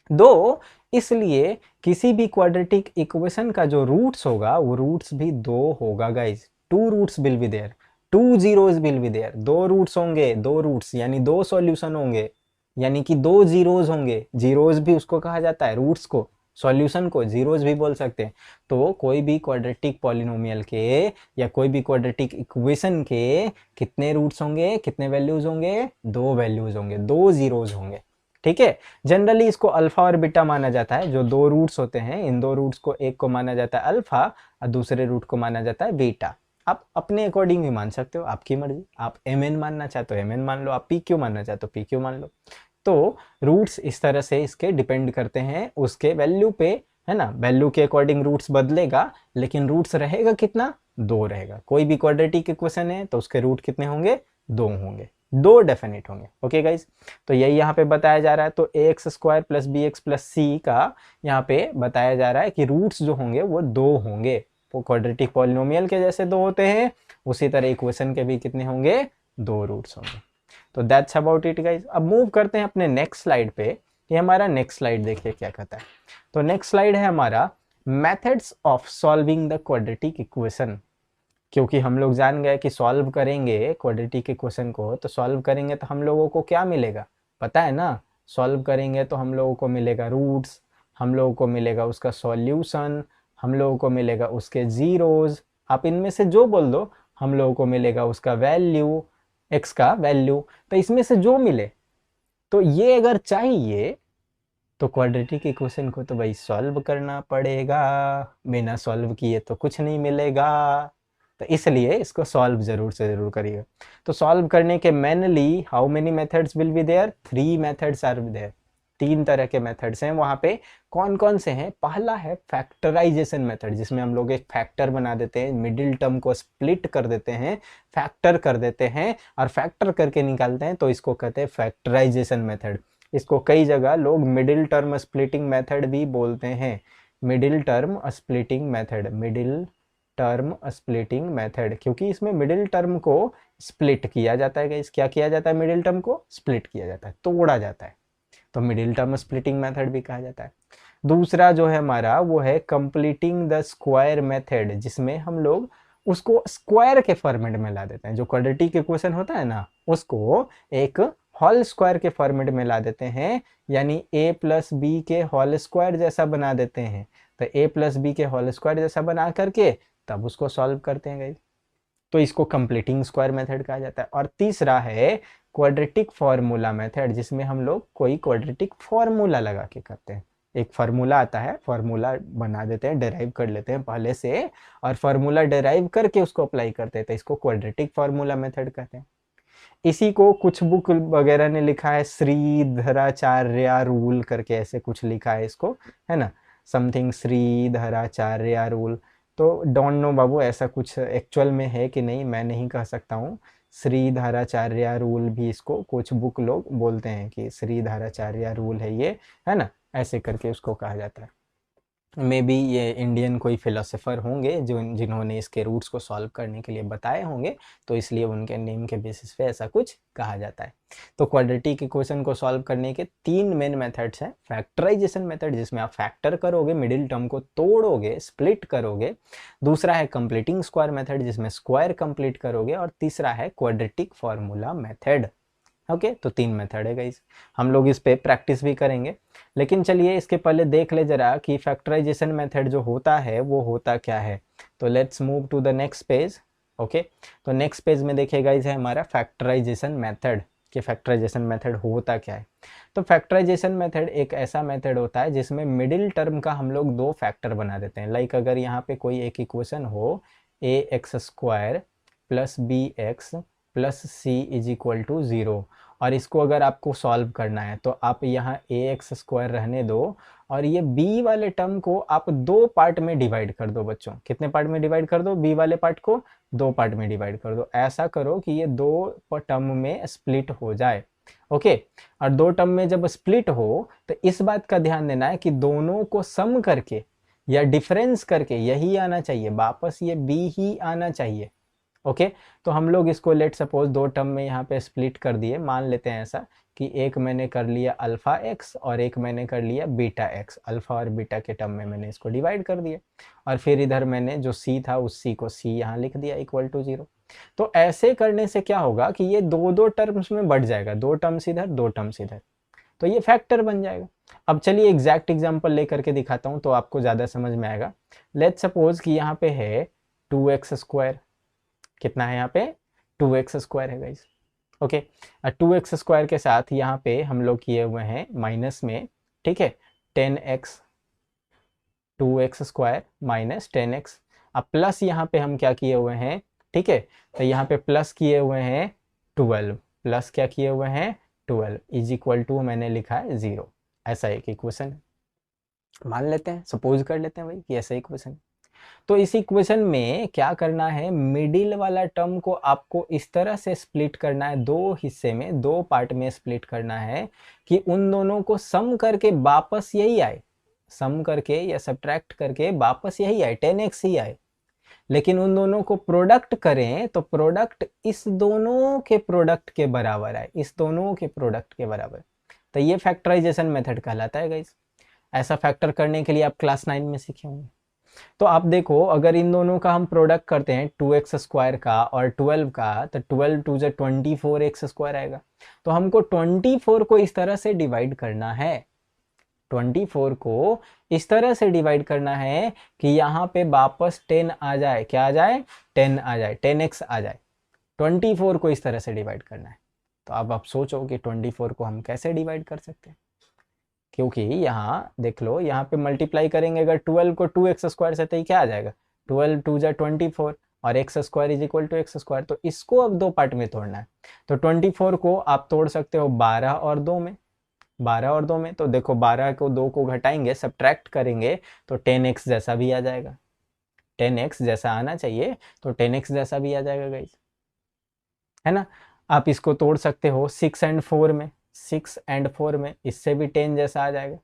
2। इसलिए किसी भी क्वाड्रेटिक इक्वेशन का जो रूट्स होगा वो रूट्स भी 2 होगा guys. 2 roots will be there, 2 zeros will be there. 2 roots होंगे, 2 रूट्स यानी 2 सॉल्यूशन होंगे, यानी कि 2 जीरोज होंगे। जीरोज भी उसको कहा जाता है, रूट्स को, सॉल्यूशन को जीरोज भी बोल सकते हैं। तो कोई भी क्वाड्रेटिक पॉलिनोमियल के या कोई भी क्वाड्रेटिक इक्वेशन के कितने रूट्स होंगे, कितने वैल्यूज होंगे? 2 वैल्यूज होंगे, 2 जीरोज होंगे। ठीक है, जनरली इसको अल्फा और बीटा माना जाता है। जो 2 रूट्स होते हैं, इन 2 रूट्स को एक को माना जाता है अल्फा और दूसरे रूट को माना जाता है बीटा। आप अपने अकॉर्डिंग भी मान सकते हो, आपकी मर्जी। आप mn मानना चाहते हो mn मान लो, आप pq मानना चाहते हो pq मान लो। तो रूट्स इस तरह से इसके डिपेंड करते हैं उसके वैल्यू पे, है ना। वैल्यू के अकॉर्डिंग रूट्स बदलेगा, लेकिन रूट्स रहेगा कितना? 2 रहेगा। कोई भी क्वाड्रेटिक इक्वेशन है तो उसके रूट कितने होंगे, 2 होंगे, 2 डेफिनेट होंगे। ओके गाइज, तो यही यहाँ पे बताया जा रहा है। तो a x square plus B x plus c का यहाँ पे बताया जा रहा है कि रूट्स जो होंगे वो 2 होंगे। वो क्वाड्रेटिक पॉलिनोमियल के जैसे 2 होते हैं, उसी तरह इक्वेशन के भी कितने होंगे, 2 रूट्स होंगे। तो दैट्स अबाउट इट गाइज। अब मूव करते हैं अपने नेक्स्ट स्लाइड पे। ये हमारा नेक्स्ट स्लाइड देखिए क्या कहता है। तो नेक्स्ट स्लाइड है हमारा methods of solving the quadratic equation. क्योंकि हम लोग जान गए कि सॉल्व करेंगे क्वाड्रेटिक इक्वेशन को, तो सॉल्व करेंगे तो हम लोगों को क्या मिलेगा, पता है ना। सॉल्व करेंगे तो हम लोगों को मिलेगा रूट्स, हम लोगों को मिलेगा उसका सॉल्यूशन, हम लोगों को मिलेगा उसके जीरोज, आप इनमें से जो बोल दो, हम लोगों को मिलेगा उसका वैल्यू, एक्स का वैल्यू। तो इसमें से जो मिले, तो ये अगर चाहिए तो क्वाड्रेटिक इक्वेशन को तो भाई सॉल्व करना पड़ेगा, बिना सॉल्व किए तो कुछ नहीं मिलेगा। तो इसलिए इसको सॉल्व जरूर से जरूर करिएगा। तो सॉल्व करने के mainly how many methods will be there, 3 methods are there. 3 तरह के मेथड्स हैं वहां पे। कौन कौन से हैं, पहला है फैक्टराइजेशन मेथड, जिसमें हम लोग एक फैक्टर बना देते हैं, मिडिल टर्म को स्प्लिट कर देते हैं, फैक्टर कर देते हैं और फैक्टर करके निकालते हैं, तो इसको कहते हैं फैक्टराइजेशन मेथड। इसको कई जगह लोग मिडिल टर्म स्प्लिटिंग मेथड भी बोलते हैं। Middle term splitting method, middle term splitting method, क्योंकि इसमें मिडिल टर्म को स्प्लिट किया जाता है। गाइस क्या किया जाता है, मिडिल टर्म को स्प्लिट किया जाता है, तोड़ा जाता है, तो मिडिल टर्म स्प्लिटिंग मेथड भी कहा जाता है। दूसरा जो है हमारा वो है कंप्लीटिंग द स्क्वायर मेथड, जिसमें हम लोग उसको स्क्वायर के फॉर्मेट में ला देते हैं। जो क्वाड्रेटिक इक्वेशन होता है ना, उसको एक होल स्क्वायर के फॉर्मेट में ला देते हैं, यानी a प्लस बी के होल स्क्वायर जैसा बना देते हैं। तो a प्लस बी के होल स्क्वायर जैसा बना करके तब उसको सॉल्व करते हैं गाइस। तो इसको कंप्लीटिंग स्क्वायर मेथड कहा जाता है। और तीसरा है क्वाड्रेटिक फॉर्मूला मेथड, जिसमें हम लोग कोई क्वाड्रेटिक फॉर्मूला लगा के करते हैं। एक फार्मूला आता है, फार्मूला बना देते हैं, डेराइव कर लेते हैं पहले से, और फार्मूला डेराइव करके उसको अप्लाई करते हैं, तो इसको क्वाड्रेटिक फार्मूला मेथड कहते हैं। इसी को कुछ बुक वगैरह ने लिखा है श्रीधराचार्य रूल करके, ऐसे कुछ लिखा है इसको, है ना, समथिंग श्रीधराचार्य रूल। तो डोंट नो बाबू ऐसा कुछ एक्चुअल में है कि नहीं, मैं नहीं कह सकता हूँ। श्रीधराचार्य रूल भी इसको कुछ बुक लोग बोलते हैं कि श्रीधराचार्य रूल है ये, है ना, ऐसे करके उसको कहा जाता है। मे बी ये इंडियन कोई फिलोसोफर होंगे जो जिन्होंने इसके रूट्स को सॉल्व करने के लिए बताए होंगे, तो इसलिए उनके नेम के बेसिस पे ऐसा कुछ कहा जाता है। तो क्वाड्रेटिक इक्वेशन को सॉल्व करने के 3 मेन मेथड्स हैं। फैक्टराइजेशन मेथड, जिसमें आप फैक्टर करोगे, मिडिल टर्म को तोड़ोगे, स्प्लिट करोगे। दूसरा है कंप्लीटिंग स्क्वायर मेथड, जिसमें स्क्वायर कंप्लीट करोगे। और तीसरा है क्वाड्रेटिक फॉर्मूला मेथड। ओके, तो 3 मेथड है गाइस। हम लोग इस पे प्रैक्टिस भी करेंगे, लेकिन चलिए इसके पहले देख ले जरा कि फैक्टराइजेशन मेथड जो होता है वो होता क्या है। तो let's move to the next page. Okay, तो नेक्स्ट पेज में देखिए गाइस है हमारा फैक्टराइजेशन मेथड, कि फैक्टराइजेशन मेथड होता क्या है। तो फैक्टराइजेशन मेथड एक ऐसा मेथड होता है जिसमें मिडिल टर्म का हम लोग 2 फैक्टर बना देते हैं। लाइक अगर यहाँ पे कोई एक इक्वेशन हो a x square plus B x plus C is equal to 0, और इसको अगर आपको सॉल्व करना है तो आप यहाँ ए एक्स स्क्वायर रहने दो, और ये b वाले टर्म को आप 2 पार्ट में डिवाइड कर दो। बच्चों कितने पार्ट में डिवाइड कर दो, b वाले पार्ट को 2 पार्ट में डिवाइड कर दो। ऐसा करो कि ये 2 टर्म में स्प्लिट हो जाए। ओके, और 2 टर्म में जब स्प्लिट हो तो इस बात का ध्यान देना है कि दोनों को सम करके या डिफरेंस करके यही आना चाहिए, वापस ये b ही आना चाहिए। ओके, तो हम लोग इसको लेट सपोज 2 टर्म में यहाँ पे स्प्लिट कर दिए। मान लेते हैं ऐसा कि एक मैंने कर लिया अल्फा एक्स और एक मैंने कर लिया बीटा एक्स। अल्फा और बीटा के टर्म में मैंने इसको डिवाइड कर दिया, और फिर इधर मैंने जो सी था उस सी को सी यहाँ लिख दिया इक्वल टू 0। तो ऐसे करने से क्या होगा कि ये 2 टर्म्स में बढ़ जाएगा, 2 टर्म्स इधर 2 टर्म्स इधर, तो ये फैक्टर बन जाएगा। अब चलिए एग्जैक्ट एग्जाम्पल लेकर के दिखाता हूँ तो आपको ज़्यादा समझ में आएगा। लेट्स सपोज कि यहाँ पे है 2x स्क्वायर, कितना है यहाँ पे 2x स्क्वायर है गाइस। ओके, 2x स्क्वायर के साथ यहाँ पे हम लोग किए हुए हैं माइनस में, ठीक है, 10x, 2x square minus 10x। अब प्लस यहाँ पे हम क्या किए हुए हैं, ठीक है, तो यहाँ पे प्लस किए हुए हैं 12, प्लस क्या किए हुए हैं 12 इज इक्वल टू मैंने लिखा है 0। ऐसा एक इक्वेशन है, मान लेते हैं, सपोज कर लेते हैं भाई कि ऐसा इक्वेशन। तो इस इक्वेशन में क्या करना है, मिडिल वाला टर्म को आपको इस तरह से स्प्लिट करना है, दो हिस्से में, दो पार्ट में स्प्लिट करना है कि उन दोनों को सम करके वापस यही आए, सम करके या सब्ट्रैक्ट करके वापस यही आए, 10x ही आए। लेकिन उन दोनों को प्रोडक्ट करें तो प्रोडक्ट इस दोनों के प्रोडक्ट के बराबर आए, इस दोनों के प्रोडक्ट के बराबर। तो ये फैक्टराइजेशन मेथड कहलाता है गाइस। ऐसा फैक्टर करने के लिए आप क्लास 9 में सीखे होंगे। तो आप देखो, अगर इन दोनों का हम प्रोडक्ट करते हैं 2x स्क्वायर का और 12 का, तो 12 टू जो 24x स्क्वायर आएगा। तो हमको 24 को इस तरह से डिवाइड करना है, 24 को इस तरह से डिवाइड करना है कि यहाँ पे वापस 10 आ जाए, क्या आ जाए, 10 आ जाए, 10x आ जाए। 24 को इस तरह से डिवाइड करना है। तो अब आप सोचो कि 24 को हम कैसे डिवाइड कर सकते हैं, क्योंकि यहाँ देख लो, यहाँ पे मल्टीप्लाई करेंगे अगर 12 को 2x स्क्वायर से, तो ये क्या आ जाएगा, 12 टू जा 24 और x square is equal to x square. तो इसको अब दो पार्ट में तोड़ना है। तो 24 को आप तोड़ सकते हो 12 और 2 में, 12 और 2 में। तो देखो 12 को 2 को घटाएंगे, सब्ट्रैक्ट करेंगे तो 10x जैसा भी आ जाएगा, 10x जैसा आना चाहिए, तो 10x जैसा भी आ जाएगा गाइस, है ना। आप इसको तोड़ सकते हो 6 एंड 4 में, 6 एंड 4 में, इससे भी 10 जैसा आ जाएगा।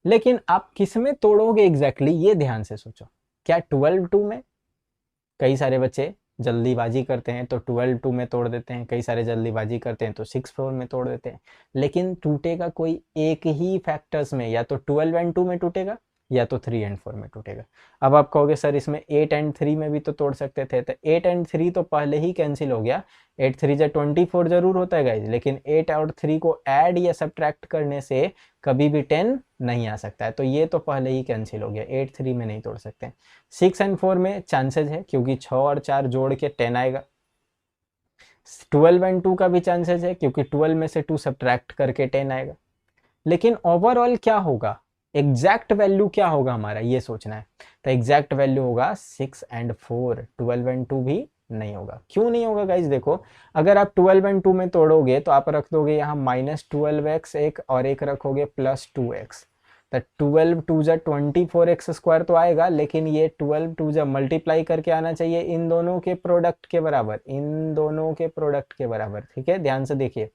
लेकिन आप किस में तोड़ोगे एग्जैक्टली, ये ध्यान से सोचो। क्या 12 2 में? कई सारे बच्चे जल्दीबाजी करते हैं तो 12 2 में तोड़ देते हैं, कई सारे जल्दीबाजी करते हैं तो 6 4 में तोड़ देते हैं। लेकिन टूटेगा कोई एक ही फैक्टर्स में, या तो 12 एंड 2 में टूटेगा या तो 3 एंड 4 में टूटेगा। अब आप कहोगे सर इसमें 8 एंड 3 में भी तो तोड़ सकते थे, तो 8 एंड 3 तो पहले ही कैंसिल हो गया। 8 3 जा 24 जरूर होता है गाइज, लेकिन 8 और 3 को ऐड या सब्ट्रैक्ट करने से कभी भी 10 नहीं आ सकता है, तो ये तो पहले ही कैंसिल हो गया, 8 3 में नहीं तोड़ सकते। 6 एंड 4 में चांसेस है, क्योंकि 6 और 4 जोड़ के 10 आएगा। 12 एंड 2 का भी चांसेस है, क्योंकि 12 में से 2 सब्ट्रैक्ट करके 10 आएगा। लेकिन ओवरऑल क्या होगा, एग्जैक्ट वैल्यू क्या होगा हमारा, ये सोचना है। तो एग्जैक्ट वैल्यू होगा 6 एंड 4, 12 एंड 2 भी नहीं होगा। क्यों नहीं होगा गाइज, देखो अगर आप 12 एंड 2 में तोड़ोगे तो आप रख दोगे यहाँ -12x एक, और एक रखोगे +2x। तो 12 2 जा 24x स्क्वायर तो आएगा, लेकिन ये 12 2 जा मल्टीप्लाई करके आना चाहिए इन दोनों के प्रोडक्ट के बराबर, इन दोनों के प्रोडक्ट के बराबर। ठीक है, ध्यान से देखिए,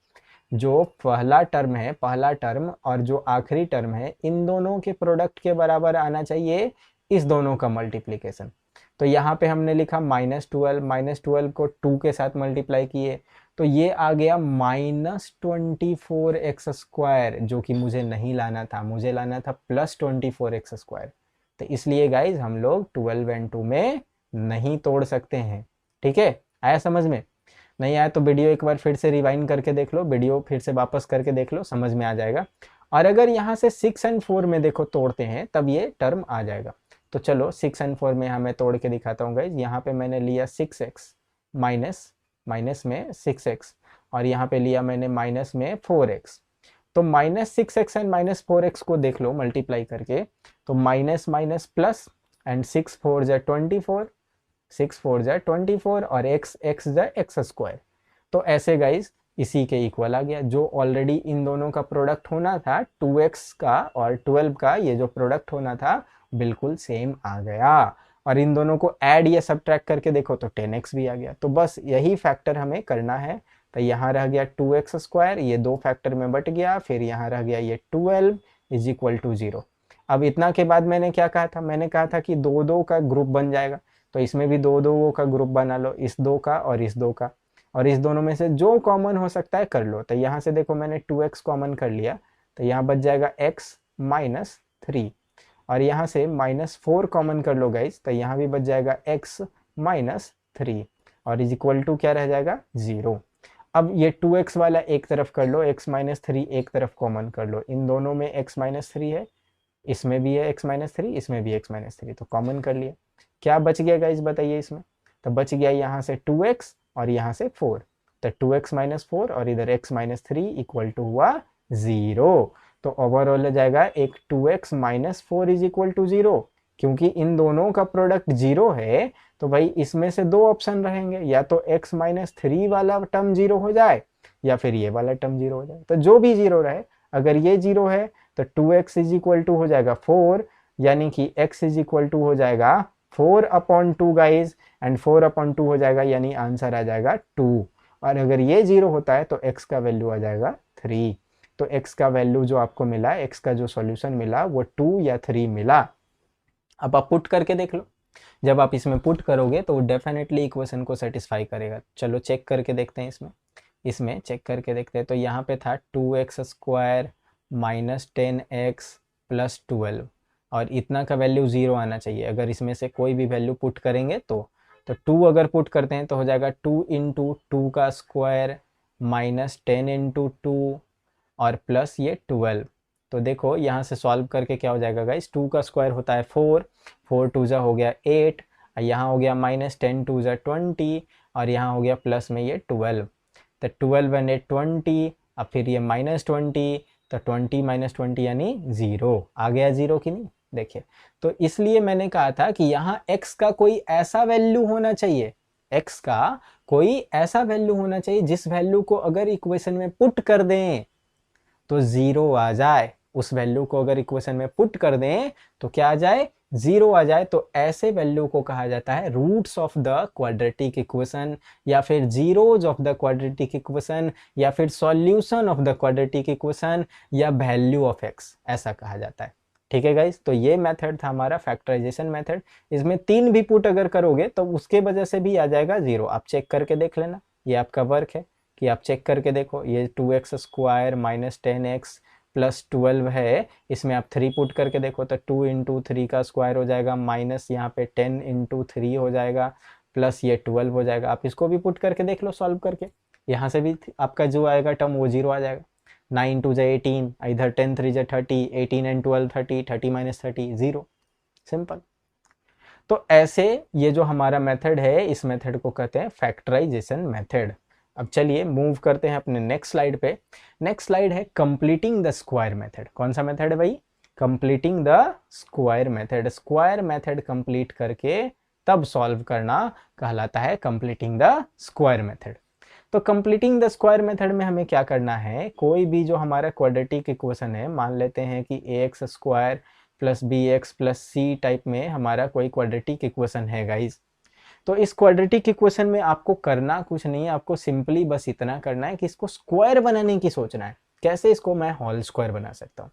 जो पहला टर्म है, पहला टर्म और जो आखिरी टर्म है, इन दोनों के प्रोडक्ट के बराबर आना चाहिए इस दोनों का मल्टीप्लीकेशन। तो यहाँ पे हमने लिखा -12 को 2 के साथ मल्टीप्लाई किए, तो ये आ गया -24x स्क्वायर, जो कि मुझे नहीं लाना था, मुझे लाना था +24x स्क्वायर। तो इसलिए गाइज हम लोग 12 एंड 2 में नहीं तोड़ सकते हैं। ठीक है, आया समझ में? नहीं आया तो वीडियो एक बार फिर से रिवाइंड करके देख लो, वीडियो फिर से वापस करके देख लो, समझ में आ जाएगा। और अगर यहाँ से 6 एंड 4 में देखो तोड़ते हैं, तब ये टर्म आ जाएगा। तो चलो 6 एंड 4 में हमें तोड़ के दिखाता हूँ गाइज। यहाँ पे मैंने लिया 6x माइनस में 6x, और यहाँ पे लिया मैंने माइनस में 4x। तो -6x एंड -4x को देख लो मल्टीप्लाई करके, तो माइनस माइनस प्लस, एंड 6 4 जा 24, 6 4 जा 24 और x x जा एक्स स्क्वायर। तो ऐसे गाइज इसी के इक्वल आ गया, जो ऑलरेडी इन दोनों का प्रोडक्ट होना था 2x का और 12 का, ये जो प्रोडक्ट होना था बिल्कुल सेम आ गया। और इन दोनों को ऐड या सब्ट्रैक्ट करके देखो तो 10x भी आ गया। तो बस यही फैक्टर हमें करना है। तो यहाँ रह गया 2x स्क्वायर, ये दो फैक्टर में बट गया, फिर यहाँ रह गया ये 12 इज इक्वल टू 0। अब इतना के बाद मैंने क्या कहा था, मैंने कहा था कि दो दो का ग्रुप बन जाएगा, तो इसमें भी दो दो का ग्रुप बना लो, इस दो का और इस दो का, और इस दोनों में से जो कॉमन हो सकता है कर लो। तो यहाँ से देखो मैंने 2x कॉमन कर लिया, तो यहाँ बच जाएगा x -3, और यहाँ से -4 कॉमन कर लो गाइज, तो यहाँ भी बच जाएगा x -3, और इज इक्वल टू क्या रह जाएगा, 0। अब ये 2x वाला एक तरफ कर लो, x -3 एक तरफ कॉमन कर लो, इन दोनों में x -3 है, इसमें भी है x -3, इसमें भी x -3, तो कॉमन कर लिया। क्या बच गया गाइज बताइए इसमें? तो बच गया यहाँ से 2x और यहाँ से 4, तो 2x -4 और इधर x -3 इक्वल टू हुआ 0। तो ओवरऑल हो जाएगा एक 2x -4 इज इक्वल टू 0। क्योंकि इन दोनों का प्रोडक्ट 0 है, तो भाई इसमें से दो ऑप्शन रहेंगे, या तो x -3 वाला टर्म 0 हो जाए या फिर ये वाला टर्म 0 हो जाए। तो जो भी 0 रहे, अगर ये 0 है तो 2x इज इक्वल टू हो जाएगा 4, यानी कि x इज इक्वल टू हो जाएगा 4/2 गाइज, एंड 4/2 हो जाएगा, यानी आंसर आ जाएगा 2। और अगर ये 0 होता है तो x का वैल्यू आ जाएगा 3। तो x का वैल्यू जो आपको मिला, x का जो सॉल्यूशन मिला वो 2 या 3 मिला। अब आप पुट करके देख लो, जब आप इसमें पुट करोगे तो वो डेफिनेटली इक्वेशन को सेटिस्फाई करेगा। चलो चेक करके देखते हैं, इसमें चेक करके देखते हैं। तो यहाँ पे था 2x² माइनस 10x प्लस 12, और इतना का वैल्यू 0 आना चाहिए अगर इसमें से कोई भी वैल्यू पुट करेंगे तो 2 अगर पुट करते हैं तो हो जाएगा 2 इंटू 2 का स्क्वायर माइनस 10 इंटू 2 और प्लस ये 12। तो देखो यहाँ से सॉल्व करके क्या हो जाएगा गाइस, 2 का स्क्वायर होता है 4, 4 टू जा हो गया 8, यहाँ हो गया माइनस 10 टू जा 20, और यहाँ हो गया प्लस में ये 12। तो 12 एंड 8 20, अब फिर ये माइनस 20, तो 20 माइनस 20 यानी 0 आ गया, 0 की नहीं। देखिए, तो इसलिए मैंने कहा था कि यहाँ x का कोई ऐसा वैल्यू होना चाहिए, x का कोई ऐसा वैल्यू होना चाहिए जिस वैल्यू को अगर इक्वेशन में पुट कर दें तो 0 आ जाए। उस वैल्यू को अगर इक्वेशन में पुट कर दें तो क्या आ जाए, 0 आ जाए। तो ऐसे वैल्यू को कहा जाता है roots of the quadratic equation, या फिर zeros of the quadratic equation, या फिर solution of the quadratic equation, या वैल्यू ऑफ x, ऐसा कहा जाता है। ठीक है गाइस, तो ये मेथड था हमारा फैक्टराइजेशन मेथड। इसमें 3 भी पुट अगर करोगे तो उसके वजह से भी आ जाएगा 0। आप चेक करके देख लेना, ये आपका वर्क है कि आप चेक करके देखो। ये 2x² माइनस 10x प्लस 12 है, इसमें आप 3 पुट करके देखो तो 2 इंटू 3 का स्क्वायर हो जाएगा, माइनस यहाँ पे 10 इंटू 3 हो जाएगा, प्लस ये 12 हो जाएगा। आप इसको भी पुट करके देख लो सॉल्व करके, यहाँ से भी आपका जो आएगा टर्म वो 0 आ जाएगा। 9 टू जा 18, इधर 10 3 जा 30, 18 एंड 12 30, 30 माइनस 30 0, सिंपल। तो ऐसे ये जो हमारा मेथड है, इस मेथड को कहते हैं फैक्टराइजेशन मेथड। अब चलिए मूव करते हैं अपने नेक्स्ट स्लाइड पे। नेक्स्ट स्लाइड है कंप्लीटिंग द स्क्वायर मेथड। कौन सा मेथड है भाई, completing the square method. Square method complete करके तब सॉल्व करना कहलाता है कंप्लीटिंग द स्क्वायर मेथड। तो कंप्लीटिंग द स्क्वायर मेथड में हमें क्या करना है, कोई भी जो हमारा क्वाड्रेटिक इक्वेशन है, मान लेते हैं कि ax² plus bx plus c type में हमारा कोई क्वाड्रेटिक इक्वेशन है गाइज। तो इस क्वाड्रेटिक इक्वेशन में आपको करना कुछ नहीं है, आपको सिंपली बस इतना करना है कि इसको स्क्वायर बनाने की सोचना है। कैसे इसको मैं होल स्क्वायर बना सकता हूँ।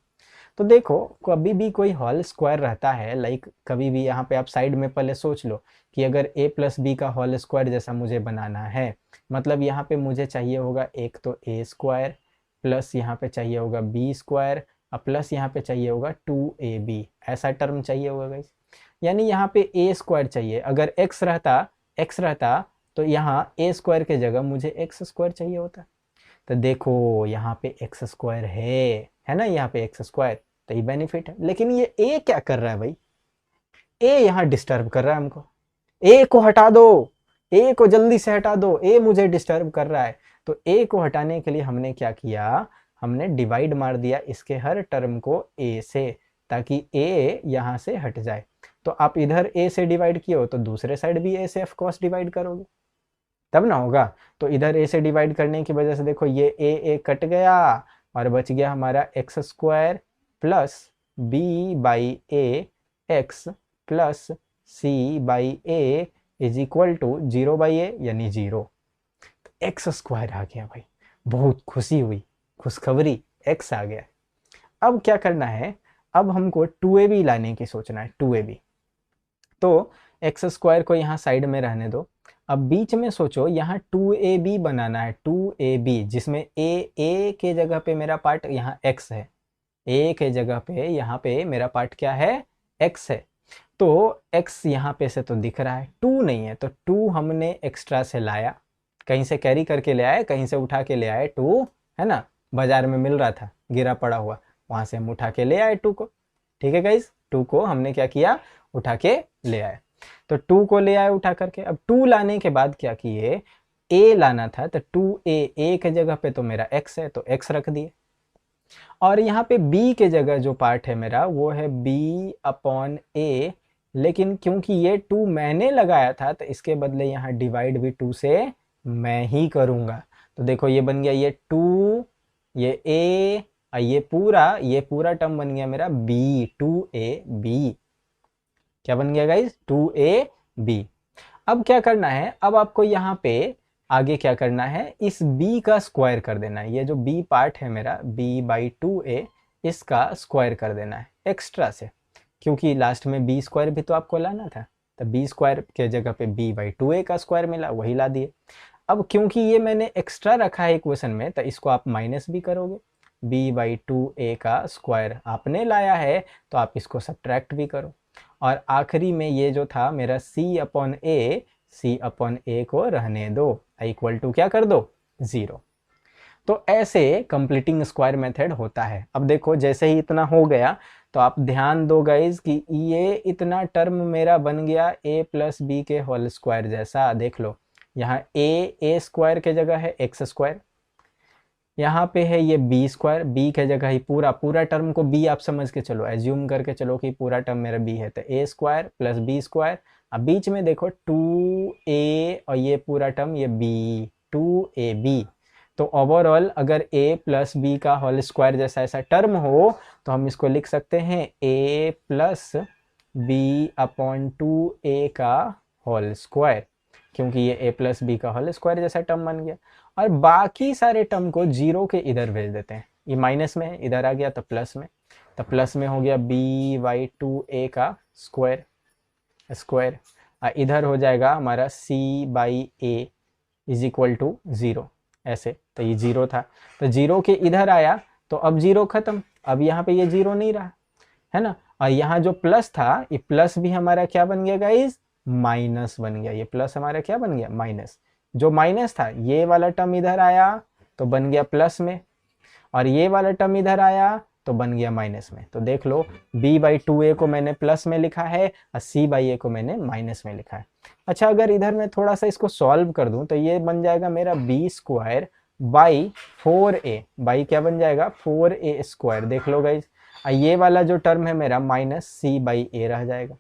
तो देखो, कभी भी कोई होल स्क्वायर रहता है, लाइक कभी भी यहाँ पे आप साइड में पहले सोच लो कि अगर a प्लस बी का होल स्क्वायर जैसा मुझे बनाना है, मतलब यहाँ पे मुझे चाहिए होगा एक तो a² प्लस यहाँ पे चाहिए होगा b² और प्लस यहाँ पे चाहिए होगा 2ab, ऐसा टर्म चाहिए होगा गाइस। यानी यहाँ पे a² चाहिए, अगर x रहता तो यहाँ a² के जगह मुझे x² चाहिए होता। तो देखो यहाँ पे x² है ना, यहाँ पे x², तो ये बेनिफिट है। लेकिन ये a क्या कर रहा है भाई, a यहाँ डिस्टर्ब कर रहा है हमको। a को हटा दो, a को जल्दी से हटा दो, a मुझे डिस्टर्ब कर रहा है। तो a को हटाने के लिए हमने क्या किया, हमने डिवाइड मार दिया इसके हर टर्म को a से, ताकि a यहाँ से हट जाए। तो आप इधर a से डिवाइड किए हो तो दूसरे साइड भी a से ऑफ कोर्स डिवाइड करोगे, तब ना होगा। तो इधर a से डिवाइड करने की वजह से देखो ये a कट गया और बच गया हमारा x² plus b by a x plus c by a is equal to 0 by a यानी 0। तो x² आ गया भाई, बहुत खुशी हुई, खुशखबरी, x आ गया। अब क्या करना है, अब हमको 2ab लाने की सोचना है, 2ab। तो x² को यहाँ साइड में रहने दो। अब बीच में सोचो, यहाँ 2ab बनाना है, 2ab, जिसमें a के जगह पे मेरा पार्ट यहाँ x है, a के जगह पे यहाँ पे मेरा पार्ट क्या है, x है। तो x यहाँ पे से तो दिख रहा है, 2 नहीं है, तो 2 हमने एक्स्ट्रा से लाया, कहीं से कैरी करके ले आए, कहीं से उठा के ले आए 2, है ना, बाजार में मिल रहा था गिरा पड़ा हुआ, वहां से हम उठा के ले आए 2 को। ठीक है गाइस, 2 को हमने क्या किया, उठा के ले आए। तो 2 को ले आए उठा करके। अब 2 लाने के बाद क्या किए, a लाना था, तो 2a के जगह पे तो मेरा x है तो x रख दिए, और यहाँ पे b के जगह जो पार्ट है मेरा वो है b/a। लेकिन क्योंकि ये 2 मैंने लगाया था तो इसके बदले यहाँ डिवाइड भी 2 से मैं ही करूँगा। तो देखो ये बन गया, ये 2, ये a और ये पूरा टर्म बन गया मेरा b, 2ab। क्या बन गया गाइज, 2ab। अब क्या करना है, अब आपको यहाँ पे आगे क्या करना है, इस b का स्क्वायर कर देना है। ये जो b पार्ट है मेरा b/2a, इसका स्क्वायर कर देना है एक्स्ट्रा से, क्योंकि लास्ट में b स्क्वायर भी तो आपको लाना था, तो b स्क्वायर के जगह पे b/2a का स्क्वायर मिला, वही ला दिए। अब क्योंकि ये मैंने एक्स्ट्रा रखा है इक्वेशन में, तो इसको आप माइनस भी करोगे। b/2a का स्क्वायर आपने लाया है तो आप इसको सब्ट्रैक्ट भी करो। और आखिरी में ये जो था मेरा c/a को रहने दो, इक्वल टू क्या कर दो, 0। तो ऐसे कंप्लीटिंग स्क्वायर मेथड होता है। अब देखो जैसे ही इतना हो गया तो आप ध्यान दो गाइज कि ये इतना टर्म मेरा बन गया a प्लस बी के होल स्क्वायर जैसा। देख लो यहाँ a स्क्वायर के जगह है x स्क्वायर, यहाँ पे है ये b स्क्वायर, b के जगह ही पूरा पूरा टर्म को b आप समझ के चलो, एज्यूम करके चलो कि पूरा टर्म मेरा b है, तो a square plus b square. अब बीच में देखो 2a और ये पूरा टर्म ये b, 2ab। तो ओवरऑल अगर a प्लस बी का होल स्क्वायर जैसा ऐसा टर्म हो तो हम इसको लिख सकते हैं a प्लस b/2a का होल स्क्वायर, क्योंकि ये a प्लस बी का होल स्क्वायर जैसा टर्म बन गया। और बाकी सारे टर्म को जीरो के इधर भेज देते हैं, ये माइनस में है, इधर आ गया तो प्लस में, तो प्लस में हो गया b/2a का स्क्वायर स्क्वायर, इधर हो जाएगा हमारा c/a इज इक्वल टू 0 ऐसे। तो ये 0 था, तो 0 के इधर आया तो अब 0 खत्म, अब यहाँ पे ये 0 नहीं रहा है ना। और यहाँ जो प्लस था ये प्लस भी हमारा क्या बन गया गाइज, माइनस बन गया। ये प्लस हमारा क्या बन गया, माइनस। जो माइनस था ये वाला टर्म इधर आया तो बन गया प्लस में, और ये वाला टर्म इधर आया तो बन गया माइनस में। तो देख लो b/2a को मैंने प्लस में लिखा है और c/a को मैंने माइनस में लिखा है। अच्छा अगर इधर मैं थोड़ा सा इसको सॉल्व कर दूं तो ये बन जाएगा मेरा b square by 4a, by क्या बन जाएगा 4a स्क्वायर। देख लो गाइज, ये वाला जो टर्म है मेरा माइनस c/a रह जाएगा।